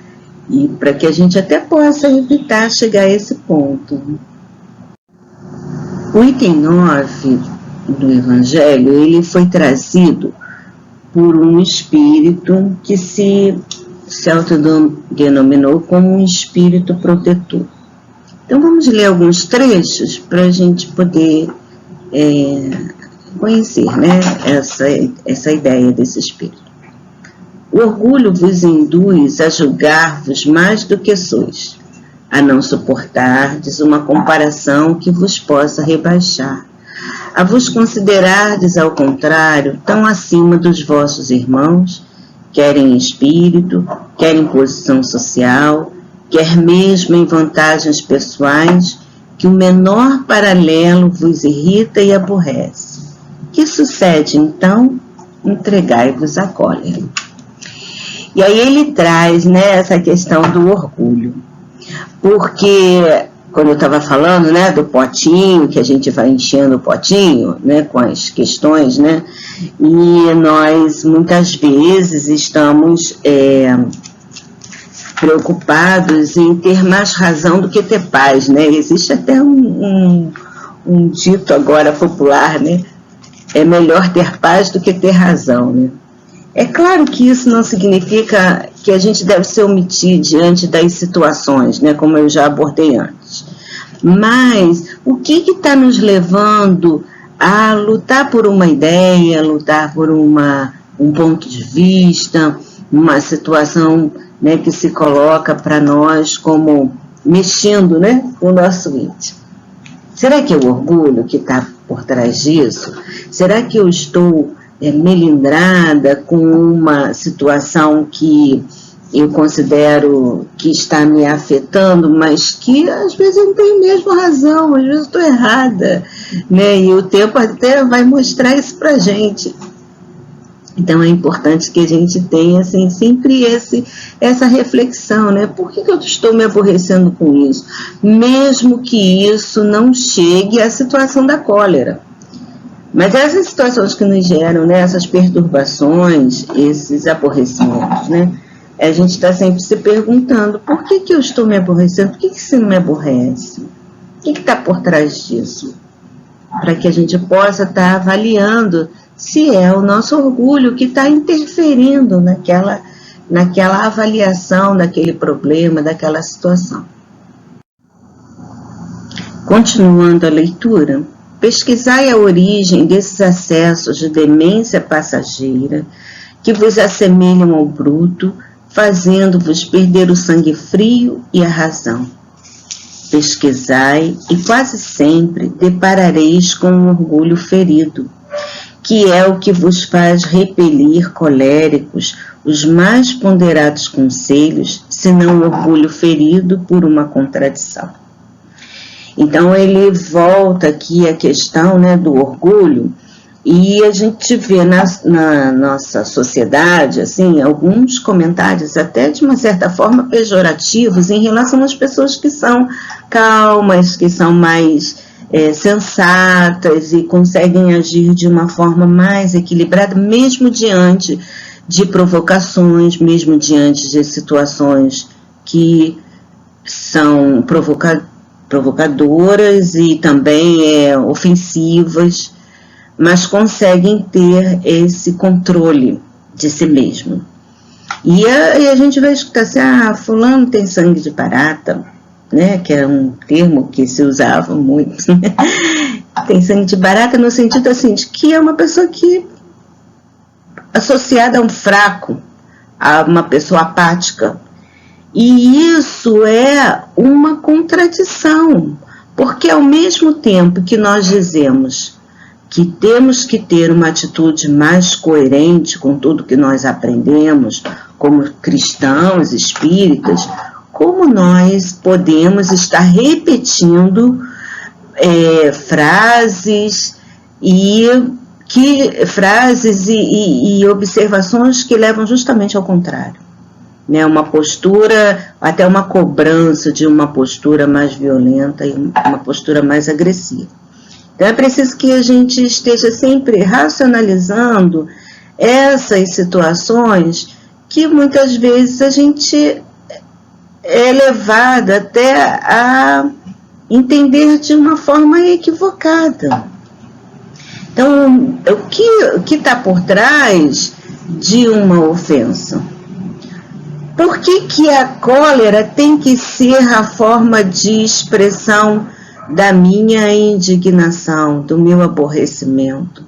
E para que a gente até possa evitar chegar a esse ponto. O item 9 do Evangelho, ele foi trazido por um espírito que se autodenominou como um espírito protetor. Então vamos ler alguns trechos para a gente poder conhecer, né, essa ideia desse espírito. O orgulho vos induz a julgar-vos mais do que sois, a não suportardes uma comparação que vos possa rebaixar, a vos considerardes, ao contrário, tão acima dos vossos irmãos, quer em espírito, quer em posição social, quer mesmo em vantagens pessoais, que o menor paralelo vos irrita e aborrece. Que sucede, então? Entregai-vos à cólera. E aí ele traz, né, essa questão do orgulho. Porque, quando eu estava falando, né, do potinho, que a gente vai enchendo o potinho, né, com as questões, né, e nós muitas vezes estamos preocupados em ter mais razão do que ter paz, né? Existe até um dito agora popular, né? É melhor ter paz do que ter razão, né? É claro que isso não significa que a gente deve se omitir diante das situações, né, como eu já abordei antes. Mas o que está nos levando a lutar por uma ideia, lutar por um ponto de vista, uma situação, né, que se coloca para nós como mexendo, né, com o nosso íntimo? Será que é o orgulho que está por trás disso? Será que eu estou melindrada com uma situação que eu considero que está me afetando, mas que às vezes eu não tenho mesmo razão, às vezes eu estou errada, né? E o tempo até vai mostrar isso para a gente. Então é importante que a gente tenha assim, sempre essa reflexão, né? Por que eu estou me aborrecendo com isso? Mesmo que isso não chegue à situação da cólera. Mas essas situações que nos geram, né, essas perturbações, esses aborrecimentos, né, a gente está sempre se perguntando, por que eu estou me aborrecendo? Por que isso não me aborrece? O que está por trás disso? Para que a gente possa estar avaliando se é o nosso orgulho que está interferindo naquela avaliação daquele problema, daquela situação. Continuando a leitura, pesquisai a origem desses acessos de demência passageira que vos assemelham ao bruto, fazendo-vos perder o sangue frio e a razão. Pesquisai e quase sempre deparareis com um orgulho ferido, que é o que vos faz repelir coléricos os mais ponderados conselhos, senão o orgulho ferido por uma contradição. Então ele volta aqui à questão, né, do orgulho, E a gente vê na nossa sociedade, assim, alguns comentários até de uma certa forma pejorativos em relação às pessoas que são calmas, que são mais sensatas e conseguem agir de uma forma mais equilibrada, mesmo diante de provocações, mesmo diante de situações que são provocadoras e também ofensivas, mas conseguem ter esse controle de si mesmo. E a gente vai escutar assim, fulano tem sangue de barata, né, que era um termo que se usava muito, né? Tem sangue de barata no sentido assim, de que é uma pessoa que associada a um fraco, a uma pessoa apática. E isso é uma contradição, porque ao mesmo tempo que nós dizemos que temos que ter uma atitude mais coerente com tudo que nós aprendemos, como cristãos, espíritas, como nós podemos estar repetindo frases e observações que levam justamente ao contrário, né? Uma postura, até uma cobrança de uma postura mais violenta e uma postura mais agressiva. Então é preciso que a gente esteja sempre racionalizando essas situações que muitas vezes a gente é levado até a entender de uma forma equivocada. Então, o que está por trás de uma ofensa? Por que a cólera tem que ser a forma de expressão da minha indignação, do meu aborrecimento,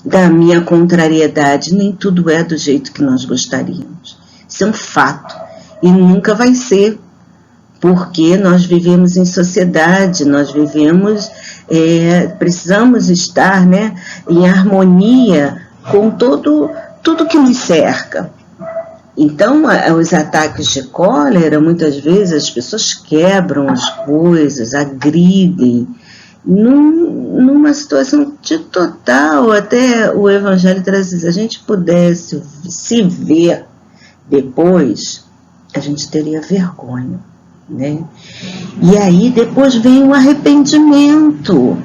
da minha contrariedade? Nem tudo é do jeito que nós gostaríamos. Isso é um fato. E nunca vai ser, porque nós vivemos em sociedade, nós vivemos, precisamos estar, né, em harmonia com tudo que nos cerca. Então, os ataques de cólera, muitas vezes as pessoas quebram as coisas, agridem, numa situação de total, até o Evangelho traz, se a gente pudesse se ver depois, a gente teria vergonha, né? E aí depois vem o arrependimento.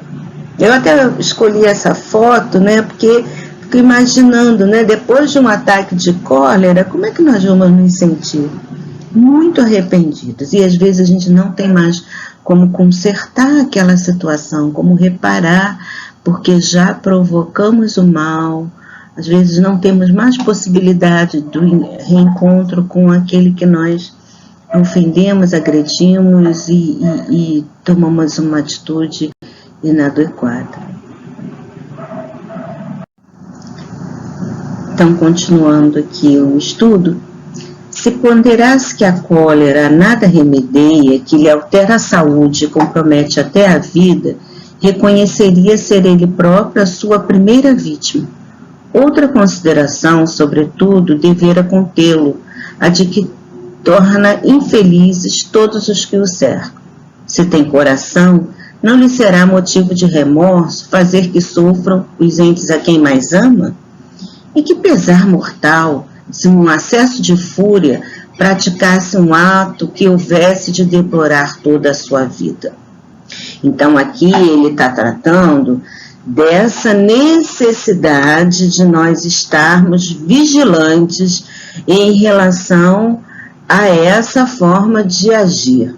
Eu até escolhi essa foto, né, porque fico imaginando, né, depois de um ataque de cólera, como é que nós vamos nos sentir? Muito arrependidos. E às vezes a gente não tem mais como consertar aquela situação, como reparar, porque já provocamos o mal. Às vezes não temos mais possibilidade do reencontro com aquele que nós ofendemos, agredimos e tomamos uma atitude inadequada. Então, continuando aqui o estudo, se ponderasse que a cólera nada remedeia, que lhe altera a saúde e compromete até a vida, reconheceria ser ele próprio a sua primeira vítima. Outra consideração, sobretudo, devera contê-lo, a de que torna infelizes todos os que o cercam. Se tem coração, não lhe será motivo de remorso fazer que sofram os entes a quem mais ama? E que pesar mortal, se num acesso de fúria praticasse um ato que houvesse de deplorar toda a sua vida. Então aqui ele está tratando dessa necessidade de nós estarmos vigilantes em relação a essa forma de agir.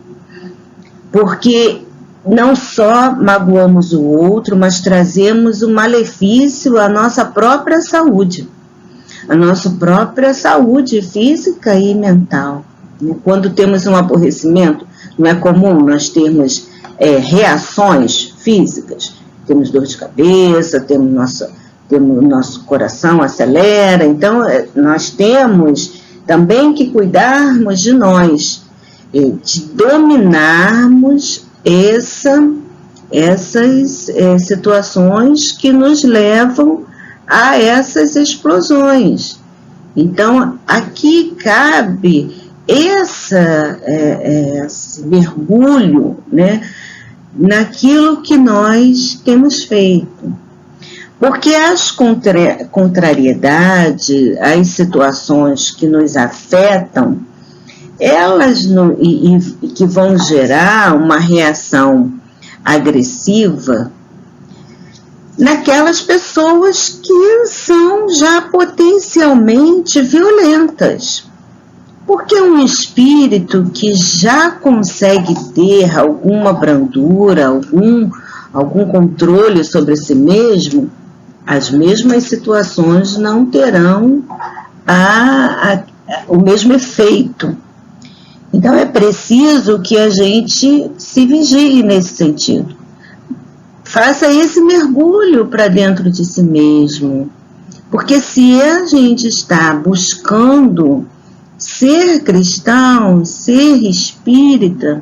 Porque não só magoamos o outro, mas trazemos o malefício à nossa própria saúde. A nossa própria saúde física e mental. Quando temos um aborrecimento, não é comum nós termos reações físicas. Temos dor de cabeça, temos nosso coração acelera. Então, nós temos também que cuidarmos de nós, de dominarmos essas situações que nos levam a essas explosões. Então, aqui cabe esse mergulho, né, naquilo que nós temos feito. Porque as contrariedades, as situações que nos afetam, elas que vão gerar uma reação agressiva naquelas pessoas que são já potencialmente violentas. Porque um espírito que já consegue ter alguma brandura, algum controle sobre si mesmo, as mesmas situações não terão o mesmo efeito. Então é preciso que a gente se vigie nesse sentido. Faça esse mergulho para dentro de si mesmo. Porque se a gente está buscando ser cristão, ser espírita,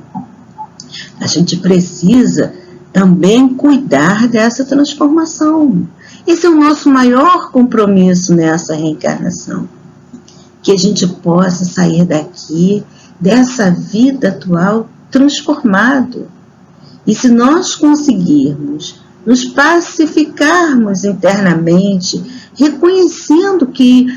a gente precisa também cuidar dessa transformação. Esse é o nosso maior compromisso nessa reencarnação. Que a gente possa sair daqui, dessa vida atual, transformado. E se nós conseguirmos nos pacificarmos internamente, reconhecendo que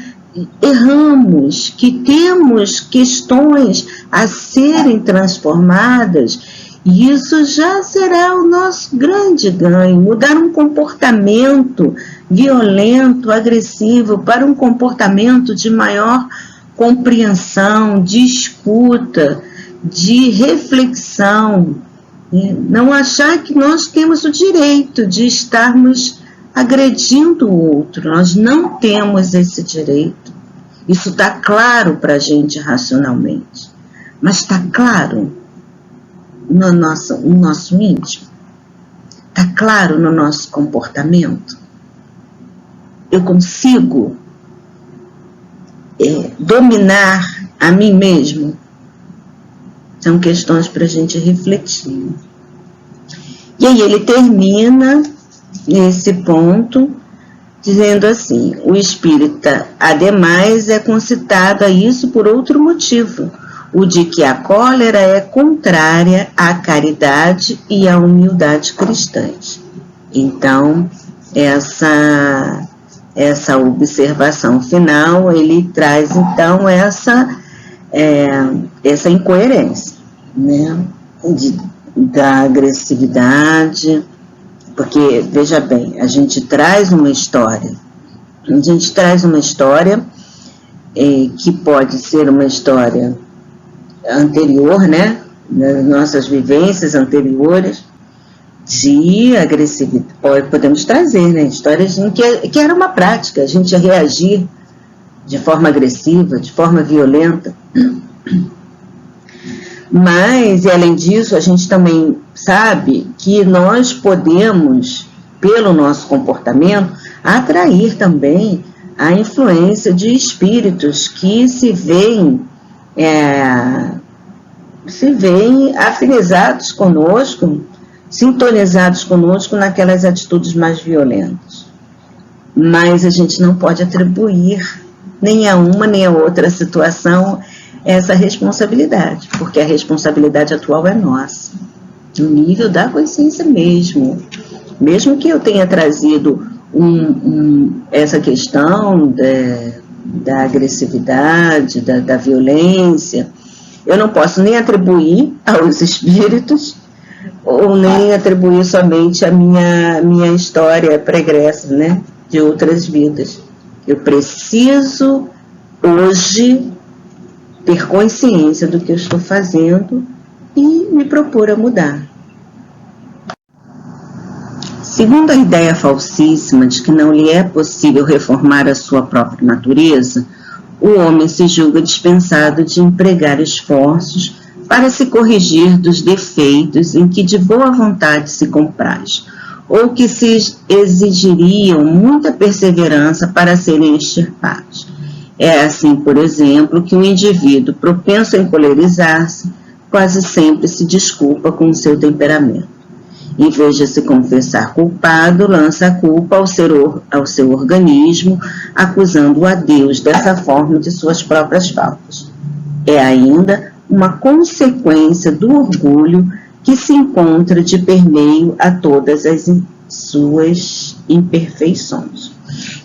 erramos, que temos questões a serem transformadas, isso já será o nosso grande ganho. Mudar um comportamento violento, agressivo, para um comportamento de maior compreensão, de escuta, de reflexão. Não achar que nós temos o direito de estarmos agredindo o outro. Nós não temos esse direito. Isso está claro para a gente racionalmente. Mas está claro no nosso íntimo? Está claro no nosso comportamento? Eu consigo dominar a mim mesmo? São questões para a gente refletir. E aí ele termina nesse ponto dizendo assim: o espírita, ademais, é concitado a isso por outro motivo, o de que a cólera é contrária à caridade e à humildade cristãs. Então, essa observação final, ele traz então essa incoerência, né, da agressividade, porque, veja bem, a gente traz uma história que pode ser uma história anterior, né, das nossas vivências anteriores, de agressividade. Podemos trazer, né, histórias em que era uma prática, a gente reagir de forma agressiva, de forma violenta. Mas, e além disso, a gente também sabe que nós podemos, pelo nosso comportamento, atrair também a influência de espíritos que se veem afinizados conosco, sintonizados conosco naquelas atitudes mais violentas. Mas a gente não pode atribuir nem a uma nem a outra situação essa responsabilidade, porque a responsabilidade atual é nossa, no nível da consciência mesmo. Mesmo que eu tenha trazido essa questão da agressividade, da violência, eu não posso nem atribuir aos espíritos, ou nem atribuir somente a minha história pregressa, né, de outras vidas. Eu preciso, hoje, ter consciência do que eu estou fazendo e me propor a mudar. Segundo a ideia falsíssima de que não lhe é possível reformar a sua própria natureza, o homem se julga dispensado de empregar esforços para se corrigir dos defeitos em que de boa vontade se compraz, ou que se exigiriam muita perseverança para serem extirpados. É assim, por exemplo, que um indivíduo propenso a encolerizar-se quase sempre se desculpa com o seu temperamento. Em vez de se confessar culpado, lança a culpa ao seu organismo, acusando-o a Deus dessa forma de suas próprias faltas. É ainda uma consequência do orgulho que se encontra de permeio a todas as suas imperfeições.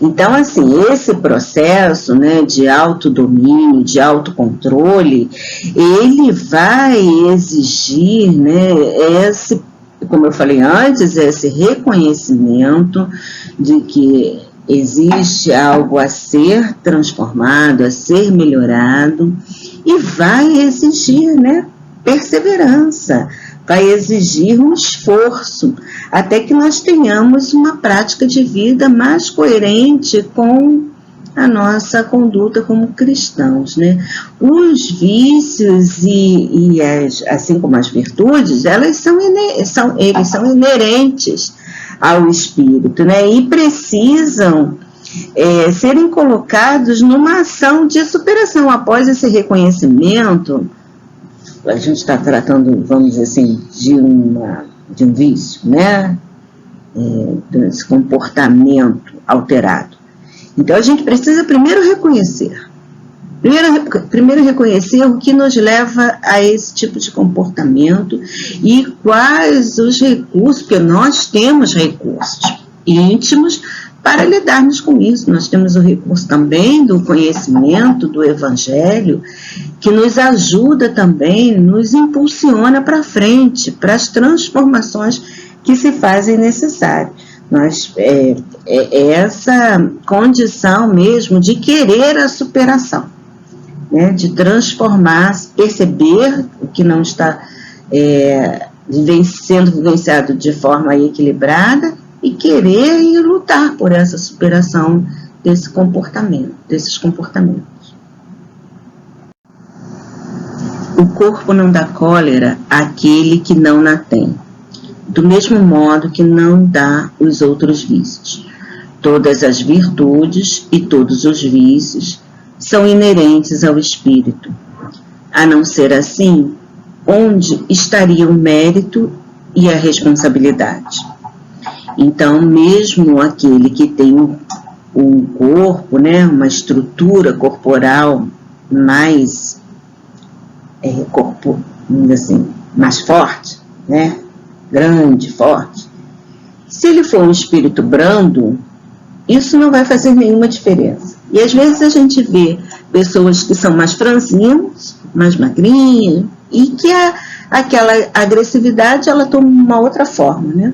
Então, assim, esse processo, né, de autodomínio, de autocontrole, ele vai exigir, né, esse, como eu falei antes, esse reconhecimento de que existe algo a ser transformado, a ser melhorado, e vai exigir, né, perseverança, vai exigir um esforço, até que nós tenhamos uma prática de vida mais coerente com a nossa conduta como cristãos, né? Os vícios assim como as virtudes, eles são inerentes ao espírito, né? E precisam serem colocados numa ação de superação. Após esse reconhecimento, a gente está tratando, vamos dizer assim, de um vício, né? Desse comportamento alterado. Então, a gente precisa primeiro reconhecer. Primeiro reconhecer o que nos leva a esse tipo de comportamento e quais os recursos, porque nós temos recursos íntimos para lidarmos com isso. Nós temos o recurso também do conhecimento do Evangelho, que nos ajuda também, nos impulsiona para frente, para as transformações que se fazem necessárias. Essa condição mesmo de querer a superação, né, de transformar, perceber o que não está sendo vivenciado de forma equilibrada e querer e lutar por essa superação desses comportamentos. O corpo não dá cólera àquele que não a tem, do mesmo modo que não dá os outros vícios. Todas as virtudes e todos os vícios são inerentes ao espírito. A não ser assim, onde estaria o mérito e a responsabilidade? Então, mesmo aquele que tem um corpo, né, uma estrutura corporal mais mais forte, né, grande, forte, se ele for um espírito brando, isso não vai fazer nenhuma diferença. E às vezes a gente vê pessoas que são mais franzinas, mais magrinhas, e que aquela agressividade ela toma uma outra forma, né?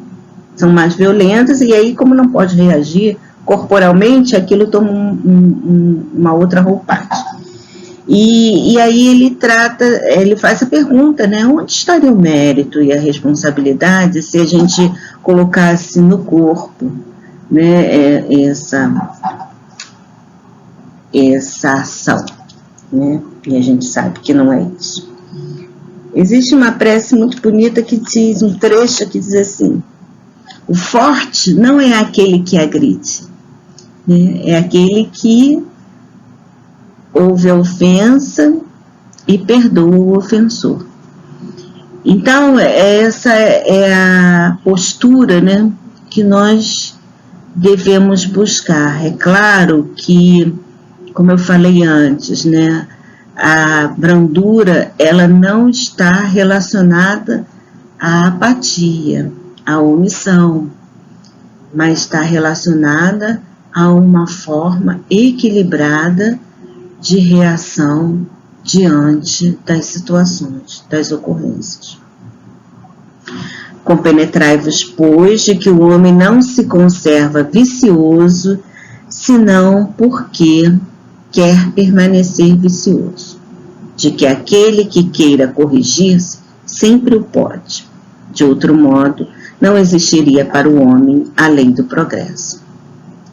São mais violentas, e aí, como não pode reagir corporalmente, aquilo toma uma outra roupagem. E aí ele faz a pergunta, né? Onde estaria o mérito e a responsabilidade se a gente colocasse no corpo, né, essa ação, né? E a gente sabe que não é isso. Existe uma prece muito bonita que diz, um trecho que diz assim: o forte não é aquele que agride, né? É aquele que ouve a ofensa e perdoa o ofensor. Então, essa é a postura, né, que nós devemos buscar. É claro que, como eu falei antes, né, a brandura, ela não está relacionada à apatia, à omissão, mas está relacionada a uma forma equilibrada de reação diante das situações, das ocorrências. Compenetrai-vos, pois, de que o homem não se conserva vicioso, senão porque quer permanecer vicioso, de que aquele que queira corrigir-se sempre o pode. De outro modo, não existiria para o homem além do progresso.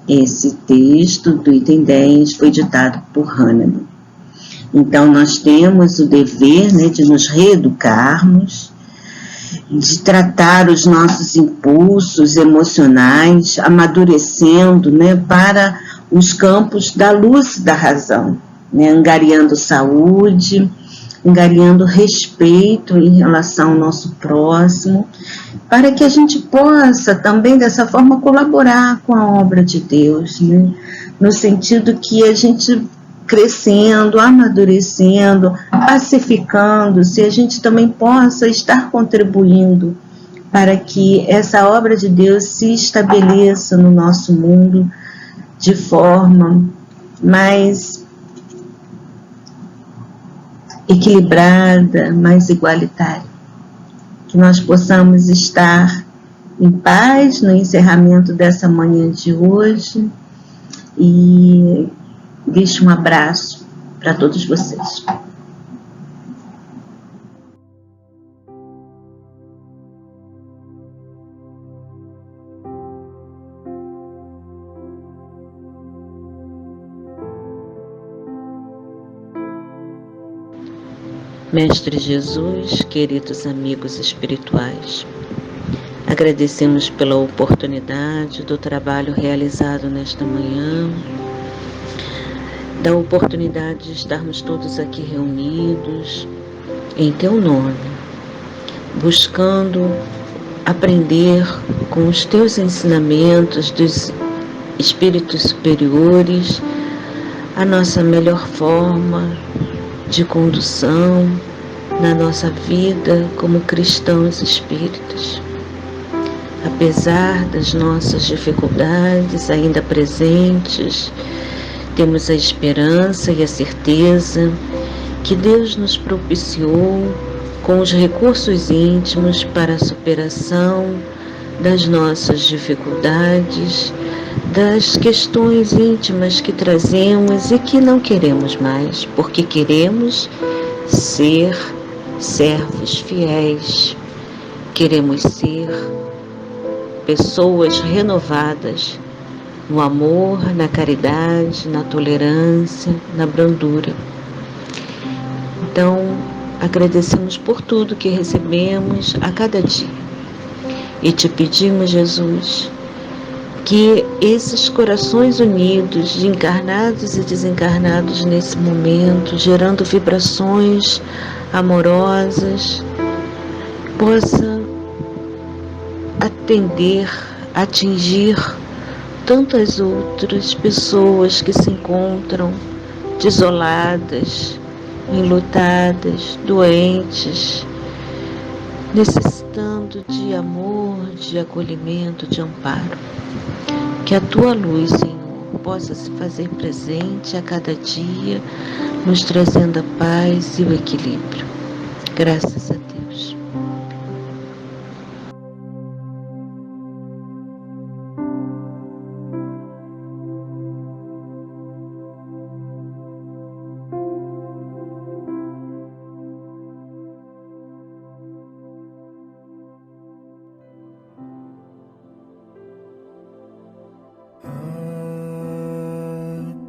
Esse texto do item 10 foi ditado por Hahnemann. Então, nós temos o dever, né, de nos reeducarmos, de tratar os nossos impulsos emocionais, amadurecendo, né, para os campos da luz da razão, né, angariando saúde, angariando respeito em relação ao nosso próximo, para que a gente possa também dessa forma colaborar com a obra de Deus, né? No sentido que a gente crescendo, amadurecendo, pacificando-se, a gente também possa estar contribuindo para que essa obra de Deus se estabeleça no nosso mundo de forma mais equilibrada, mais igualitária. Que nós possamos estar em paz no encerramento dessa manhã de hoje e deixo um abraço para todos vocês. Mestre Jesus, queridos amigos espirituais, agradecemos pela oportunidade do trabalho realizado nesta manhã, da oportunidade de estarmos todos aqui reunidos em Teu nome, buscando aprender com os Teus ensinamentos dos espíritos superiores a nossa melhor forma de condução na nossa vida como cristãos espíritas. Apesar das nossas dificuldades ainda presentes, temos a esperança e a certeza que Deus nos propiciou com os recursos íntimos para a superação das nossas dificuldades, das questões íntimas que trazemos e que não queremos mais, porque queremos ser servos fiéis, queremos ser pessoas renovadas no amor, na caridade, na tolerância, na brandura. Então, agradecemos por tudo que recebemos a cada dia e te pedimos, Jesus, que esses corações unidos, de encarnados e desencarnados nesse momento, gerando vibrações amorosas, possa atingir tantas outras pessoas que se encontram desoladas, enlutadas, doentes, necessitando de amor, de acolhimento, de amparo. Que a Tua luz, Senhor, possa se fazer presente a cada dia, nos trazendo a paz e o equilíbrio. Graças a Deus.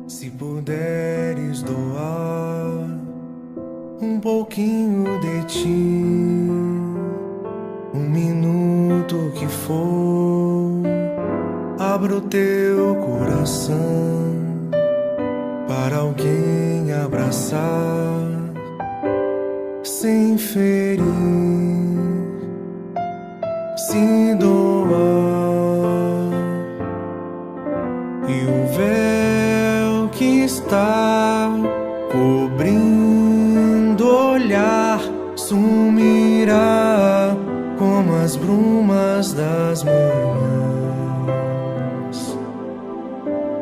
Se puderes doar um pouquinho de ti, um minuto que for, abra o teu coração para alguém abraçar, sem ferir, se doar. E o véu que está cobrindo o olhar sumirá como as brumas das manhãs,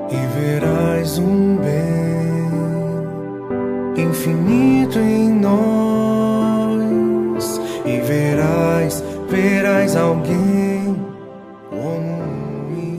e verás um bem infinito em nós, e verás alguém como um irmão.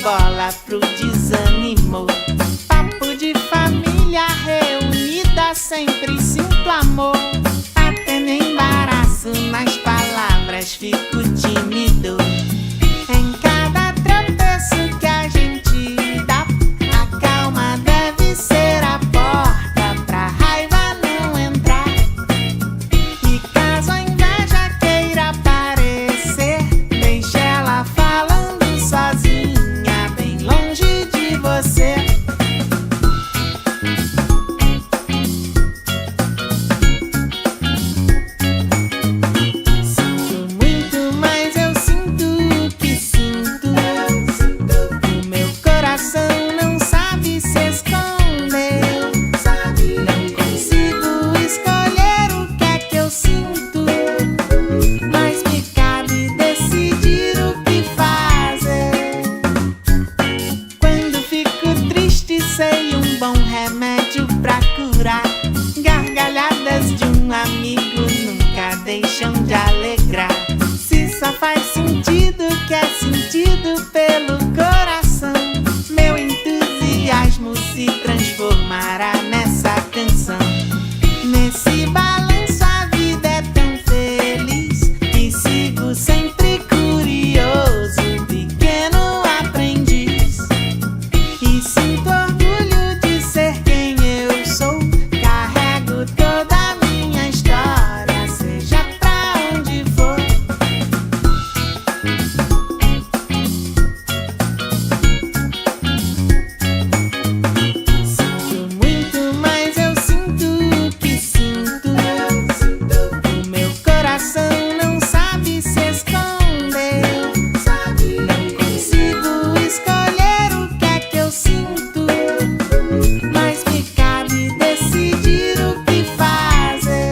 bola pro desânimo. Papo de família reunida, sempre sinto amor. Até me embaraço nas palavras, fico tímido. Em cada tropeço que a gente dá, a calma deve ser a porta pra raiva não entrar. E caso a inveja queira aparecer, deixe ela falando sozinha, bem longe de você. Sinto muito, mas eu sinto o que sinto. O meu coração não sabe se esconder. Não consigo escolher o que é que eu sinto, mas me cabe decidir o que fazer. Quando fico triste, sei um bom remédio pra curar. Gargalhadas de um amigo nunca deixam de alegrar. Se só faz sentido que é sentido pelo coração, meu entusiasmo se transformará nessa canção. Nesse balanço a vida é tão feliz que sigo sempre curioso, pequeno aprendiz. E sinto orgulho de ser quem eu sou. Carrego toda a minha história, seja pra onde for. Sinto muito, mas eu sinto o que sinto. O meu coração não sabe se esconder. Não consigo escolher o que é que eu sinto, mas me cabe decidir o que fazer.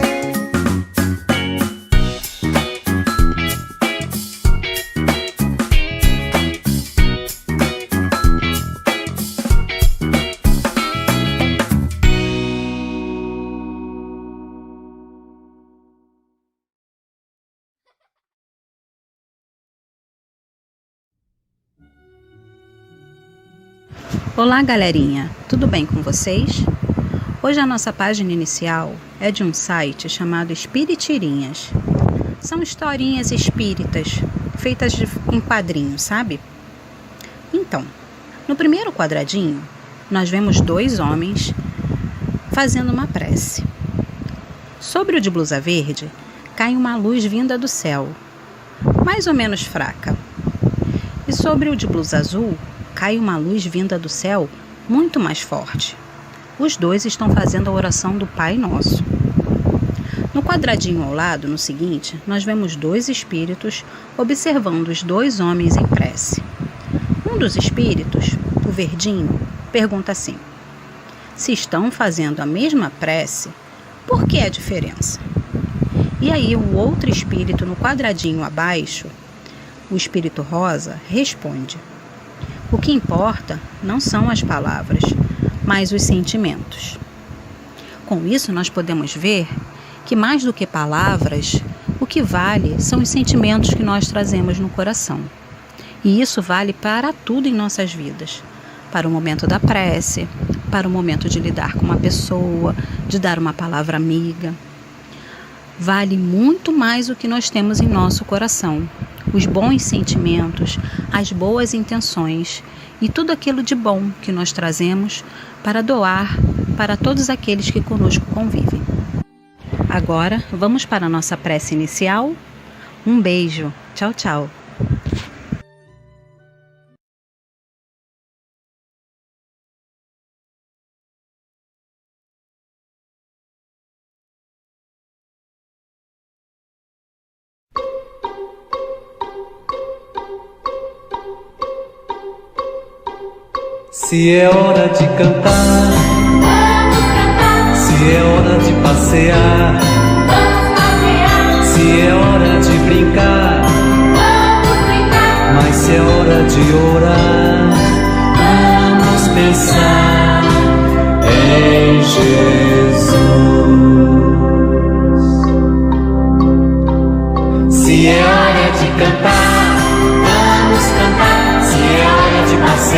Olá, galerinha! Tudo bem com vocês? Hoje a nossa página inicial é de um site chamado Espiritirinhas. São historinhas espíritas, feitas em quadrinhos, sabe? Então, no primeiro quadradinho, nós vemos dois homens fazendo uma prece. Sobre o de blusa verde, cai uma luz vinda do céu, mais ou menos fraca. E sobre o de blusa azul, cai uma luz vinda do céu muito mais forte. Os dois estão fazendo a oração do Pai Nosso. No quadradinho ao lado, no seguinte, nós vemos dois espíritos observando os dois homens em prece. Um dos espíritos, o verdinho, pergunta assim: se estão fazendo a mesma prece, por que a diferença? E aí o outro espírito no quadradinho abaixo, o espírito rosa, responde: o que importa não são as palavras, mas os sentimentos. Com isso, nós podemos ver que mais do que palavras, o que vale são os sentimentos que nós trazemos no coração. E isso vale para tudo em nossas vidas. Para o momento da prece, para o momento de lidar com uma pessoa, de dar uma palavra amiga. Vale muito mais o que nós temos em nosso coração. Os bons sentimentos, as boas intenções e tudo aquilo de bom que nós trazemos para doar para todos aqueles que conosco convivem. Agora, vamos para a nossa prece inicial. Um beijo. Tchau, tchau. Se é hora de cantar, vamos cantar. Se é hora de passear, vamos passear. Se é hora de brincar, vamos brincar. Mas se é hora de orar, vamos pensar em Jesus. Se é hora de cantar, vamos cantar. Se é hora de passear,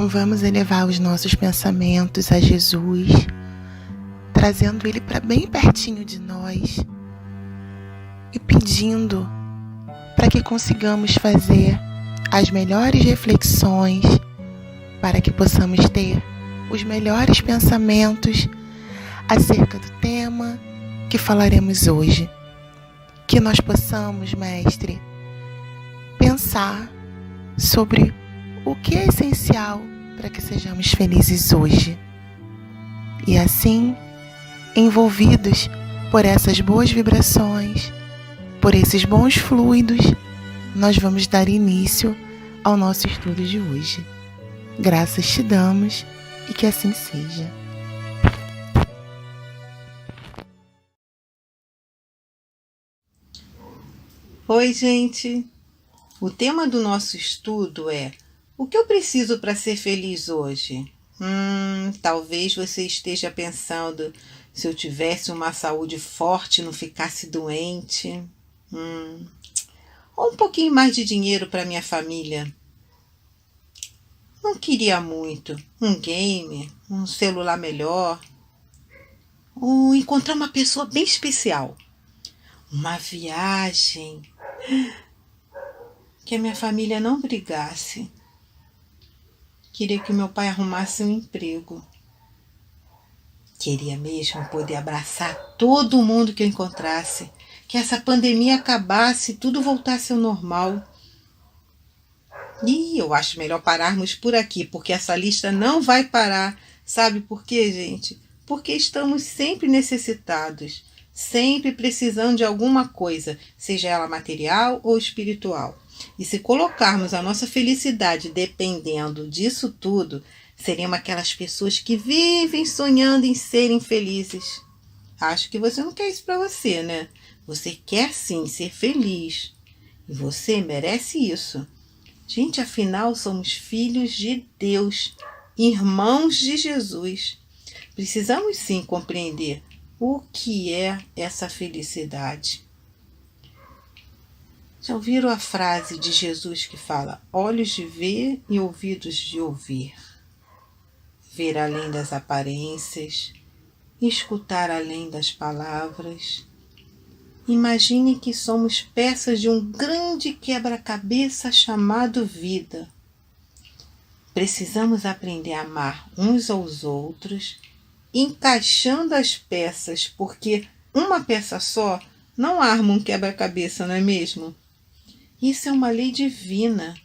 vamos elevar os nossos pensamentos a Jesus, trazendo Ele para bem pertinho de nós e pedindo para que consigamos fazer as melhores reflexões, para que possamos ter os melhores pensamentos acerca do tema que falaremos hoje. Que nós possamos, Mestre, pensar sobre o que é essencial para que sejamos felizes hoje. E assim, envolvidos por essas boas vibrações, por esses bons fluidos, nós vamos dar início ao nosso estudo de hoje. Graças te damos e que assim seja. Oi, gente! O tema do nosso estudo é: o que eu preciso para ser feliz hoje? Talvez você esteja pensando: se eu tivesse uma saúde forte, não ficasse doente. Ou um pouquinho mais de dinheiro para minha família. Não queria muito. Um game, um celular melhor. Ou encontrar uma pessoa bem especial. Uma viagem. Que a minha família não brigasse. Queria que meu pai arrumasse um emprego. Queria mesmo poder abraçar todo mundo que eu encontrasse. Que essa pandemia acabasse e tudo voltasse ao normal. E eu acho melhor pararmos por aqui, porque essa lista não vai parar. Sabe por quê, gente? Porque estamos sempre necessitados, sempre precisando de alguma coisa, seja ela material ou espiritual. E se colocarmos a nossa felicidade dependendo disso tudo, seremos aquelas pessoas que vivem sonhando em serem felizes. Acho que você não quer isso para você, né? Você quer sim ser feliz. E você merece isso. Gente, afinal, somos filhos de Deus, irmãos de Jesus. Precisamos sim compreender o que é essa felicidade. Já ouviram a frase de Jesus que fala: olhos de ver e ouvidos de ouvir? Ver além das aparências, escutar além das palavras. Imagine que somos peças de um grande quebra-cabeça chamado vida. Precisamos aprender a amar uns aos outros, encaixando as peças, porque uma peça só não arma um quebra-cabeça, não é mesmo? Isso é uma lei divina,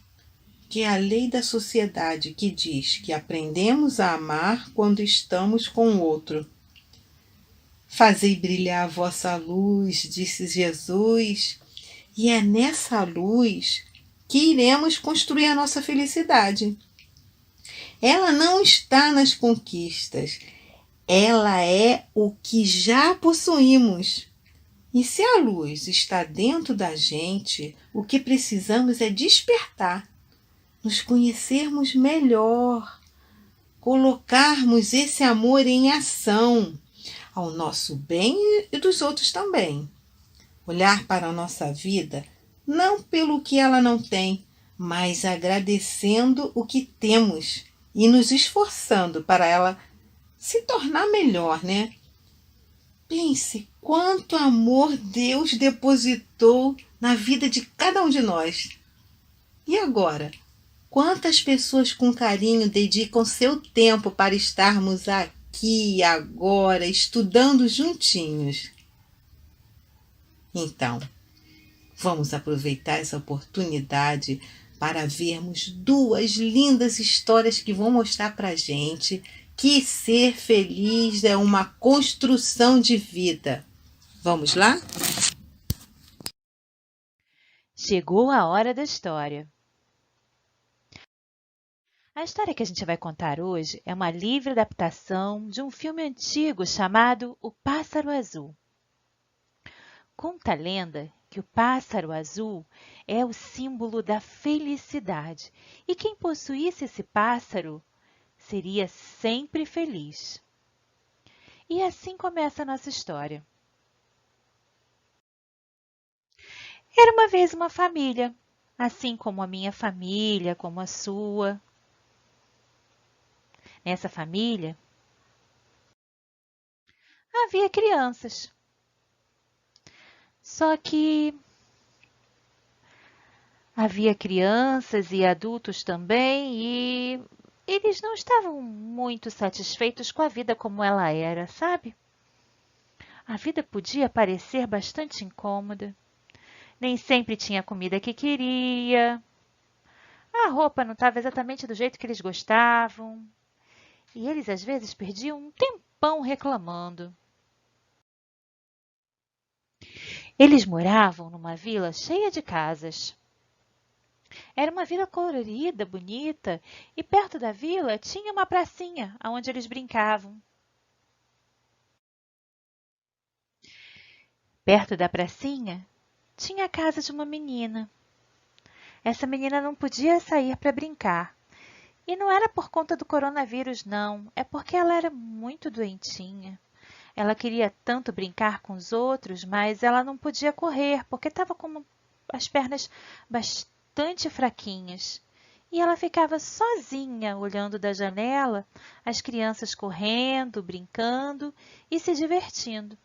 que é a lei da sociedade, que diz que aprendemos a amar quando estamos com o outro. Fazei brilhar a vossa luz, disse Jesus, e é nessa luz que iremos construir a nossa felicidade. Ela não está nas conquistas, ela é o que já possuímos. E se a luz está dentro da gente, o que precisamos é despertar, nos conhecermos melhor, colocarmos esse amor em ação, ao nosso bem e dos outros também. Olhar para a nossa vida, não pelo que ela não tem, mas agradecendo o que temos e nos esforçando para ela se tornar melhor, né? Pense quanto amor Deus depositou na vida de cada um de nós. E agora? Quantas pessoas com carinho dedicam seu tempo para estarmos aqui e agora, estudando juntinhos? Então, vamos aproveitar essa oportunidade para vermos duas lindas histórias que vão mostrar para a gente que ser feliz é uma construção de vida. Vamos lá? Chegou a hora da história. A história que a gente vai contar hoje é uma livre adaptação de um filme antigo chamado O Pássaro Azul. Conta a lenda que o pássaro azul é o símbolo da felicidade e quem possuísse esse pássaro seria sempre feliz. E assim começa a nossa história. Era uma vez uma família, assim como a minha família, como a sua. Nessa família havia crianças. Só que havia crianças e adultos também e eles não estavam muito satisfeitos com a vida como ela era, sabe? A vida podia parecer bastante incômoda. Nem sempre tinha a comida que queria. A roupa não estava exatamente do jeito que eles gostavam. E eles às vezes perdiam um tempão reclamando. Eles moravam numa vila cheia de casas. Era uma vila colorida, bonita, e perto da vila tinha uma pracinha onde eles brincavam. Perto da pracinha tinha a casa de uma menina. Essa menina não podia sair para brincar. E não era por conta do coronavírus, não. É porque ela era muito doentinha. Ela queria tanto brincar com os outros, mas ela não podia correr, porque estava com as pernas bastante fraquinhas. E ela ficava sozinha, olhando da janela, as crianças correndo, brincando e se divertindo.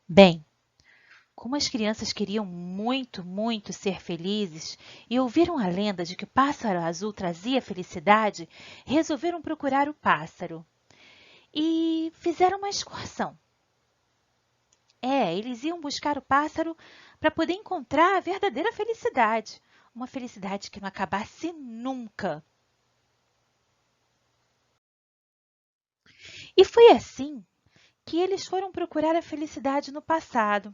Bem, como as crianças queriam muito, muito ser felizes e ouviram a lenda de que o pássaro azul trazia felicidade, resolveram procurar o pássaro e fizeram uma excursão. Eles iam buscar o pássaro para poder encontrar a verdadeira felicidade, uma felicidade que não acabasse nunca. E foi assim que eles foram procurar a felicidade no passado.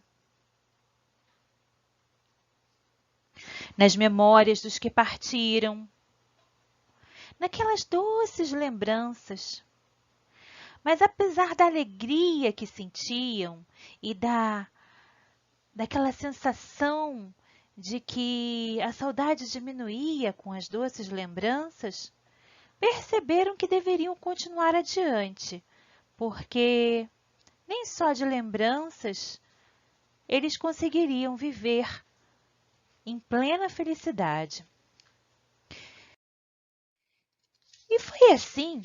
Nas memórias dos que partiram, naquelas doces lembranças. Mas apesar da alegria que sentiam e daquela sensação de que a saudade diminuía com as doces lembranças, perceberam que deveriam continuar adiante, porque nem só de lembranças eles conseguiriam viver em plena felicidade. E foi assim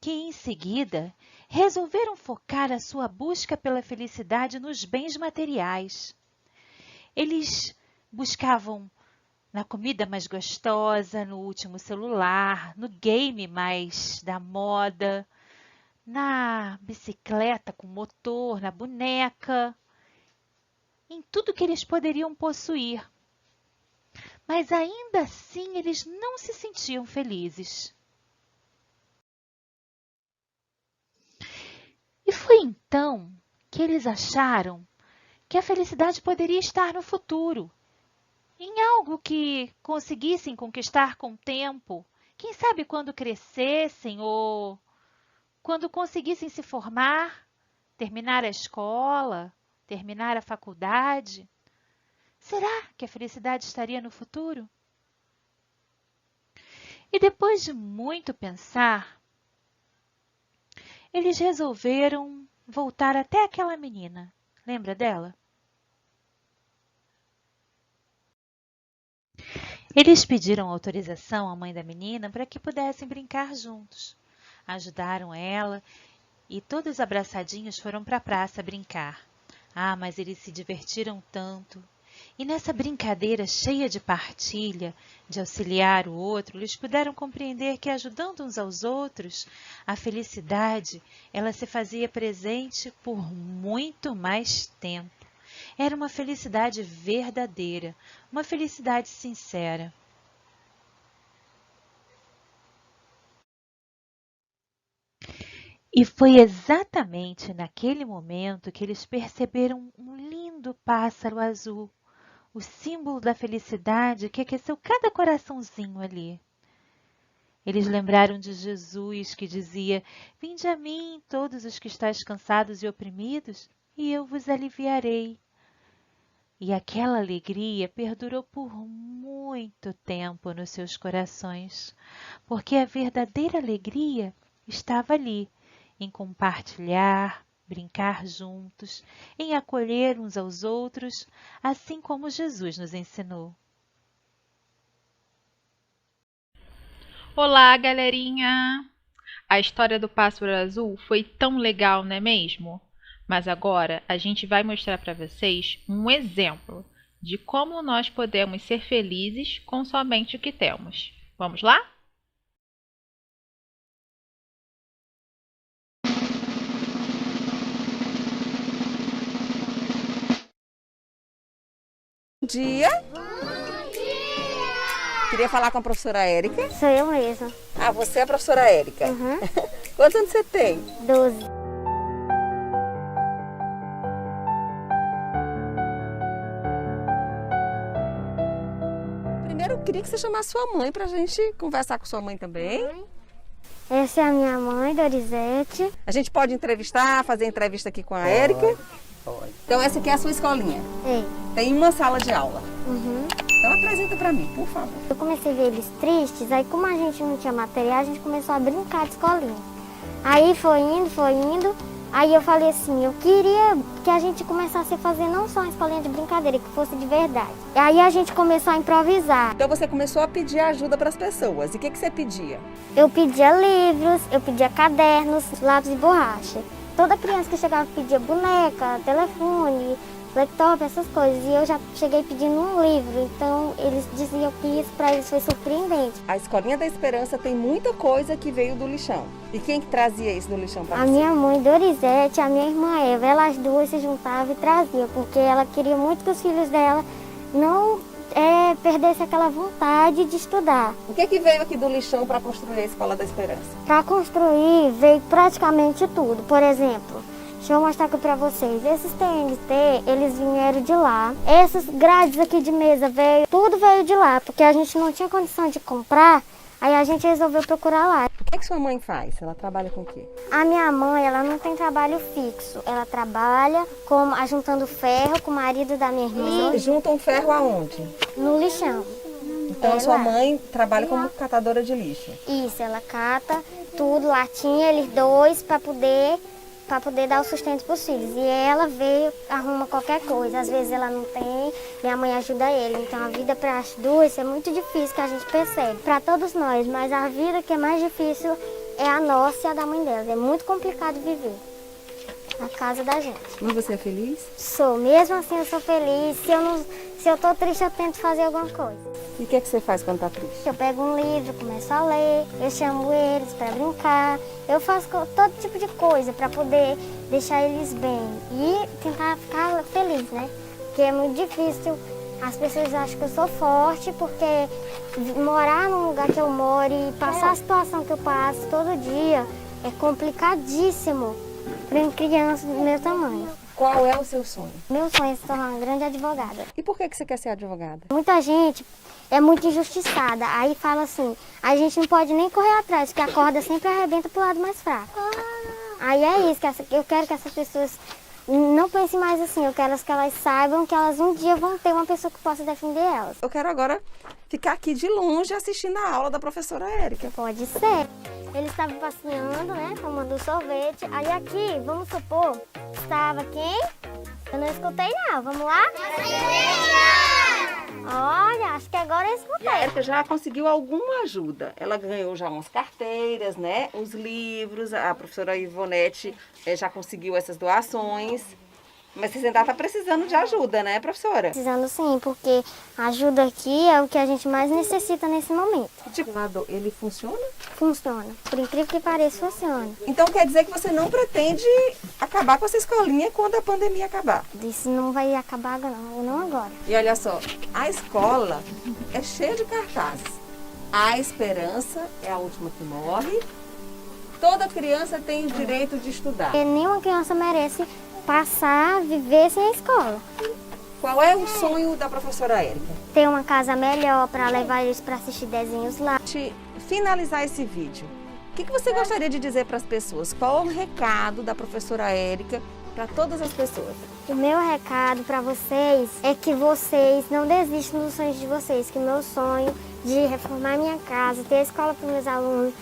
que, em seguida, resolveram focar a sua busca pela felicidade nos bens materiais. Eles buscavam na comida mais gostosa, no último celular, no game mais da moda, na bicicleta com motor, na boneca, em tudo que eles poderiam possuir. Mas ainda assim eles não se sentiam felizes. E foi então que eles acharam que a felicidade poderia estar no futuro, em algo que conseguissem conquistar com o tempo, quem sabe quando crescessem ou quando conseguissem se formar, terminar a escola, terminar a faculdade. Será que a felicidade estaria no futuro? E depois de muito pensar, eles resolveram voltar até aquela menina. Lembra dela? Eles pediram autorização à mãe da menina para que pudessem brincar juntos. Ajudaram ela e todos abraçadinhos foram para a praça brincar. Mas eles se divertiram tanto. E nessa brincadeira cheia de partilha, de auxiliar o outro, eles puderam compreender que, ajudando uns aos outros, a felicidade ela se fazia presente por muito mais tempo. Era uma felicidade verdadeira, uma felicidade sincera. E foi exatamente naquele momento que eles perceberam um lindo pássaro azul, o símbolo da felicidade que aqueceu cada coraçãozinho ali. Eles lembraram de Jesus que dizia: "Vinde a mim, todos os que estáis cansados e oprimidos, e eu vos aliviarei." E aquela alegria perdurou por muito tempo nos seus corações, porque a verdadeira alegria estava ali, em compartilhar, brincar juntos, em acolher uns aos outros, assim como Jesus nos ensinou. Olá, galerinha! A história do pássaro azul foi tão legal, não é mesmo? Mas agora a gente vai mostrar para vocês um exemplo de como nós podemos ser felizes com somente o que temos. Vamos lá? Bom dia! Queria falar com a professora Érica. Sou eu mesma. Ah, você é a professora Érica? Uhum. Quantos anos você tem? 12. Primeiro, eu queria que você chamasse sua mãe pra gente conversar com sua mãe também. Essa é a minha mãe, Dorizete. A gente pode entrevistar, fazer entrevista aqui com a Érica? Pode. Então essa aqui é a sua escolinha? É. Tem uma sala de aula? Uhum. Então apresenta pra mim, por favor. Eu comecei a ver eles tristes, aí como a gente não tinha material, a gente começou a brincar de escolinha. Aí foi indo, aí eu falei assim, eu queria que a gente começasse a fazer não só uma escolinha de brincadeira, que fosse de verdade. E aí a gente começou a improvisar. Então você começou a pedir ajuda para as pessoas. E o que você pedia? Eu pedia livros, eu pedia cadernos, lápis e borracha. Toda criança que chegava pedia boneca, telefone, laptop, essas coisas. E eu já cheguei pedindo um livro, então eles diziam que isso para eles foi surpreendente. A Escolinha da Esperança tem muita coisa que veio do lixão. E quem que trazia isso do lixão para você? A minha mãe, Dorizete, e a minha irmã Eva, elas duas se juntavam e traziam, porque ela queria muito que os filhos dela não perdessem aquela vontade de estudar. O que veio aqui do lixão para construir a Escola da Esperança? Para construir veio praticamente tudo. Por exemplo, deixa eu mostrar aqui pra vocês. Esses TNT, eles vieram de lá. Essas grades aqui de mesa, tudo veio de lá, porque a gente não tinha condição de comprar, aí a gente resolveu procurar lá. O que sua mãe faz? Ela trabalha com o quê? A minha mãe, ela não tem trabalho fixo. Ela trabalha juntando ferro com o marido da minha irmã. E juntam ferro aonde? No lixão. Então a sua mãe trabalha como catadora de lixo? Isso, ela cata tudo, latinha, eles dois, para poder dar o sustento para os filhos. E ela veio, arruma qualquer coisa. Às vezes ela não tem, minha mãe ajuda ele. Então a vida para as duas é muito difícil, que a gente percebe. Para todos nós, mas a vida que é mais difícil é a nossa e a da mãe delas. É muito complicado viver na casa da gente. Mas você é feliz? Sou, mesmo assim eu sou feliz. Se eu tô triste, eu tento fazer alguma coisa. E o que você faz quando tá triste? Eu pego um livro, começo a ler, eu chamo eles para brincar. Eu faço todo tipo de coisa para poder deixar eles bem e tentar ficar feliz, né? Porque é muito difícil. As pessoas acham que eu sou forte porque morar no lugar que eu moro e passar a situação que eu passo todo dia é complicadíssimo para criança do meu tamanho. Qual é o seu sonho? Meu sonho é se tornar uma grande advogada. E por que você quer ser advogada? Muita gente é muito injustiçada. Aí fala assim, a gente não pode nem correr atrás, porque a corda sempre arrebenta pro lado mais fraco. Aí é isso, eu quero que essas pessoas não pensem mais assim, eu quero que elas saibam que elas um dia vão ter uma pessoa que possa defender elas. Eu quero agora ficar aqui de longe assistindo a aula da professora Érica. Pode ser. Eles estavam passeando, né, tomando sorvete. Aí aqui, vamos supor, estava quem? Eu não escutei não, vamos lá? Olha, acho que agora eu escutei. E a Érica já conseguiu alguma ajuda. Ela ganhou já umas carteiras, né? Os livros. A professora Ivonete já conseguiu essas doações. Mas vocês ainda estão precisando de ajuda, né, professora? Precisando sim, porque a ajuda aqui é o que a gente mais necessita nesse momento. O articulador, ele funciona? Funciona. Por incrível que pareça, funciona. Então quer dizer que você não pretende acabar com essa escolinha quando a pandemia acabar? Isso não vai acabar não agora. E olha só, a escola é cheia de cartazes. A esperança é a última que morre. Toda criança tem o direito de estudar. E nenhuma criança merece viver sem a escola. Qual é o sonho da professora Érica? Ter uma casa melhor para levar eles para assistir desenhos lá. De finalizar esse vídeo, o que você gostaria de dizer para as pessoas? Qual é o recado da professora Érica para todas as pessoas? O meu recado para vocês é que vocês não desistam dos sonhos de vocês, que o meu sonho de reformar minha casa, ter escola para meus alunos,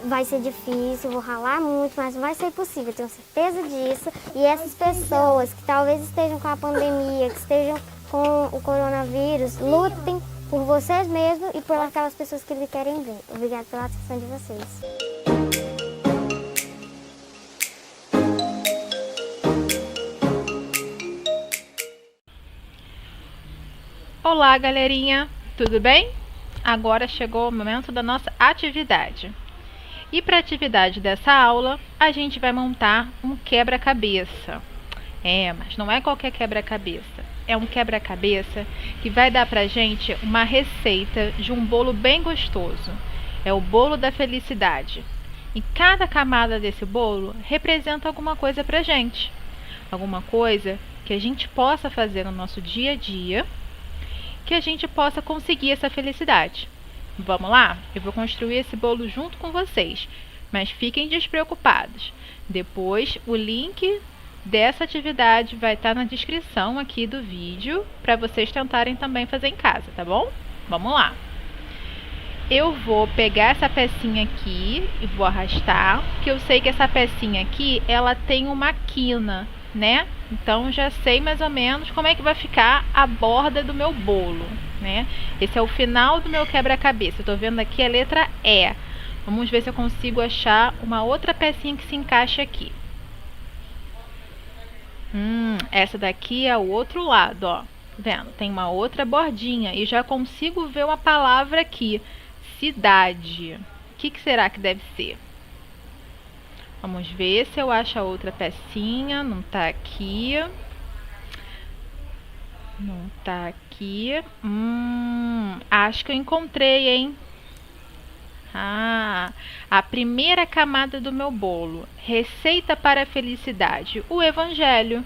vai ser difícil, vou ralar muito, mas vai ser possível, tenho certeza disso. E essas pessoas que talvez estejam com a pandemia, que estejam com o coronavírus, lutem por vocês mesmos e por aquelas pessoas que eles querem ver. Obrigada pela atenção de vocês. Olá, galerinha! Tudo bem? Agora chegou o momento da nossa atividade. E para a atividade dessa aula, a gente vai montar um quebra-cabeça. Mas não é qualquer quebra-cabeça. É um quebra-cabeça que vai dar pra gente uma receita de um bolo bem gostoso. É o bolo da felicidade. E cada camada desse bolo representa alguma coisa pra gente. Alguma coisa que a gente possa fazer no nosso dia a dia, que a gente possa conseguir essa felicidade. Vamos lá? Eu vou construir esse bolo junto com vocês, mas fiquem despreocupados. Depois, o link dessa atividade vai estar na descrição aqui do vídeo, para vocês tentarem também fazer em casa, tá bom? Vamos lá! Eu vou pegar essa pecinha aqui e vou arrastar, porque eu sei que essa pecinha aqui, ela tem uma quina, né? Então, já sei mais ou menos como é que vai ficar a borda do meu bolo, né? Esse é o final do meu quebra-cabeça. Eu tô vendo aqui a letra E. Vamos ver se eu consigo achar uma outra pecinha que se encaixe aqui. Essa daqui é o outro lado, ó. Tá vendo? Tem uma outra bordinha e já consigo ver uma palavra aqui. Cidade. O que será que deve ser? Vamos ver se eu acho a outra pecinha. Não tá aqui. Não tá aqui. Acho que eu encontrei, hein? A primeira camada do meu bolo. Receita para a felicidade. O Evangelho.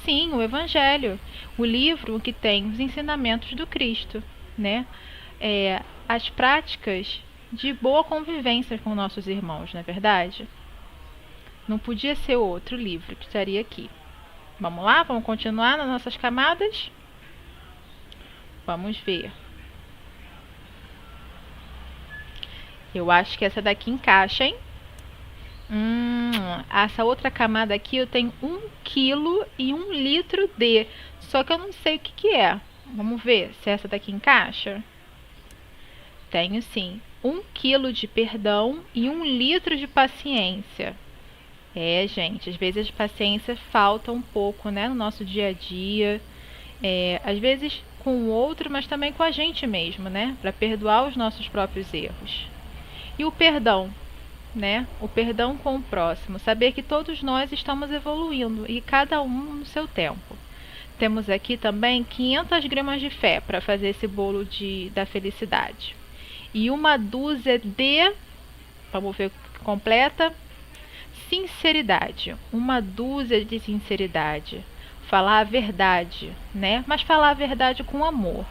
Sim, o Evangelho. O livro que tem os ensinamentos do Cristo, né? As práticas de boa convivência com nossos irmãos, não é verdade? Não podia ser outro livro que estaria aqui. Vamos lá? Vamos continuar nas nossas camadas? Vamos ver. Eu acho que essa daqui encaixa, hein? Essa outra camada aqui eu tenho 1 quilo e 1 litro de. Só que eu não sei o que é. Vamos ver se essa daqui encaixa. Tenho sim. 1 quilo de perdão e 1 litro de paciência. Gente, às vezes a paciência falta um pouco, né, no nosso dia a dia. Às vezes com o outro, mas também com a gente mesmo, né? Para perdoar os nossos próprios erros. E o perdão, né? O perdão com o próximo. Saber que todos nós estamos evoluindo e cada um no seu tempo. Temos aqui também 500 gramas de fé para fazer esse bolo da felicidade. E 1 dúzia de, vamos ver o que completa, sinceridade. 1 dúzia de sinceridade. Falar a verdade, né? Mas falar a verdade com amor.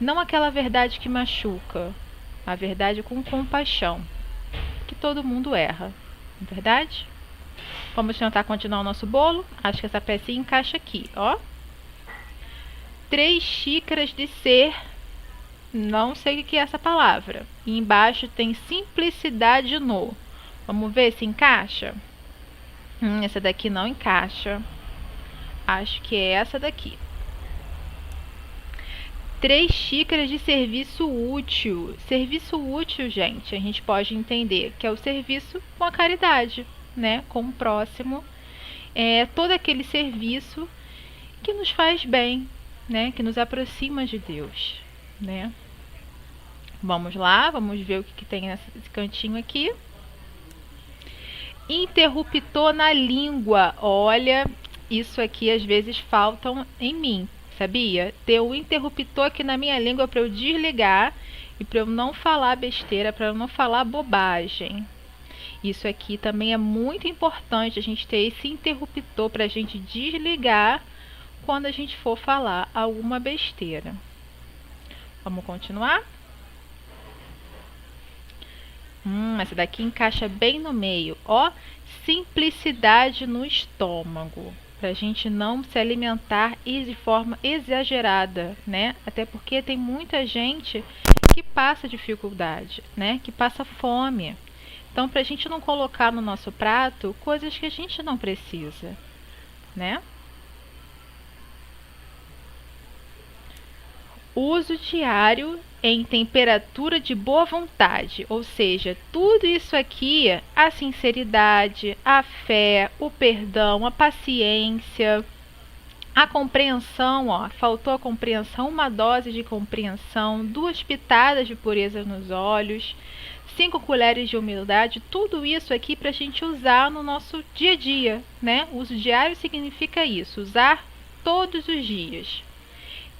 Não aquela verdade que machuca. A verdade com compaixão. Que todo mundo erra, não é verdade? Vamos tentar continuar o nosso bolo. Acho que essa pecinha encaixa aqui, ó. 3 xícaras de ser. Não sei o que é essa palavra. E embaixo tem simplicidade no. Vamos ver se encaixa? Essa daqui não encaixa. Acho que é essa daqui. 3 xícaras de serviço útil. Serviço útil, gente, a gente pode entender que é o serviço com a caridade, né? Com o próximo. Todo aquele serviço que nos faz bem, né? Que nos aproxima de Deus, né? Vamos lá, vamos ver o que tem nesse cantinho aqui. Interruptor na língua. Olha, isso aqui às vezes faltam em mim, sabia? Ter um interruptor aqui na minha língua para eu desligar e para eu não falar besteira, para eu não falar bobagem. Isso aqui também é muito importante, a gente ter esse interruptor para a gente desligar quando a gente for falar alguma besteira. Vamos continuar? Essa daqui encaixa bem no meio, ó. Simplicidade no estômago, para a gente não se alimentar de forma exagerada, né? Até porque tem muita gente que passa dificuldade, né? Que passa fome. Então, para a gente não colocar no nosso prato coisas que a gente não precisa, né? Uso diário em temperatura de boa vontade, ou seja, tudo isso aqui, a sinceridade, a fé, o perdão, a paciência, a compreensão, faltou a compreensão, uma dose de compreensão, 2 pitadas de pureza nos olhos, 5 colheres de humildade, tudo isso aqui para a gente usar no nosso dia a dia, né? Uso diário significa isso, usar todos os dias.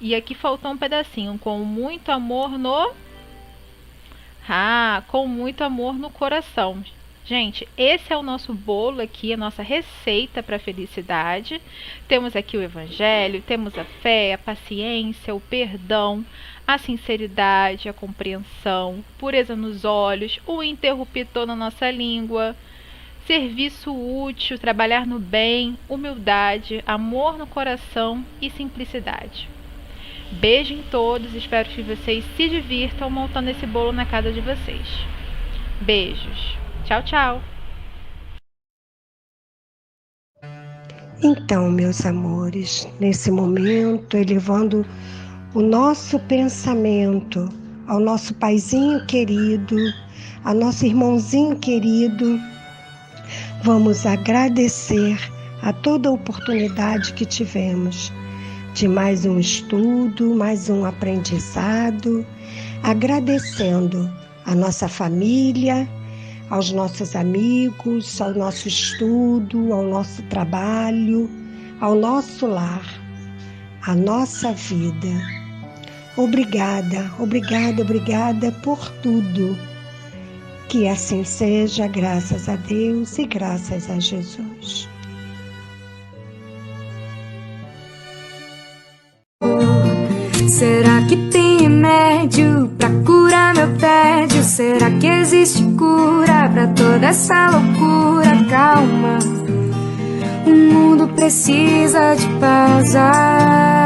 E aqui faltou um pedacinho, com muito amor no... com muito amor no coração. Gente, esse é o nosso bolo aqui, a nossa receita para a felicidade. Temos aqui o Evangelho, temos a fé, a paciência, o perdão, a sinceridade, a compreensão, pureza nos olhos, o interruptor na nossa língua, serviço útil, trabalhar no bem, humildade, amor no coração e simplicidade. Beijo em todos, espero que vocês se divirtam montando esse bolo na casa de vocês. Beijos. Tchau, tchau. Então, meus amores, nesse momento, elevando o nosso pensamento ao nosso paizinho querido, ao nosso irmãozinho querido, vamos agradecer a toda a oportunidade que tivemos de mais um estudo, mais um aprendizado, agradecendo a nossa família, aos nossos amigos, ao nosso estudo, ao nosso trabalho, ao nosso lar, à nossa vida. Obrigada, obrigada, obrigada por tudo. Que assim seja, graças a Deus e graças a Jesus. Será que tem remédio pra curar meu tédio? Será que existe cura pra toda essa loucura? Calma, o mundo precisa de pausar.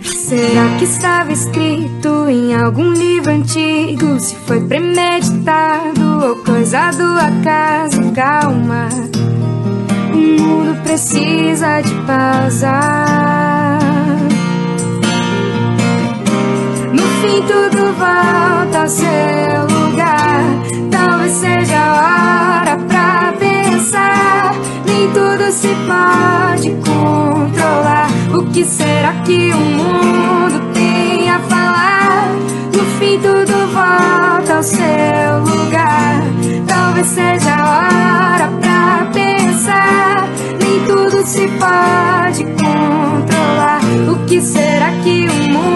Será que estava escrito em algum livro antigo? Se foi premeditado ou coisa do acaso? Calma, o mundo precisa de pausar. No fim tudo volta ao seu lugar. Talvez seja a hora pra pensar. Nem tudo se pode controlar. O que será que o mundo tem a falar? No fim tudo volta ao seu lugar. Talvez seja a hora pra pensar. Nem tudo se pode controlar. O que será que o mundo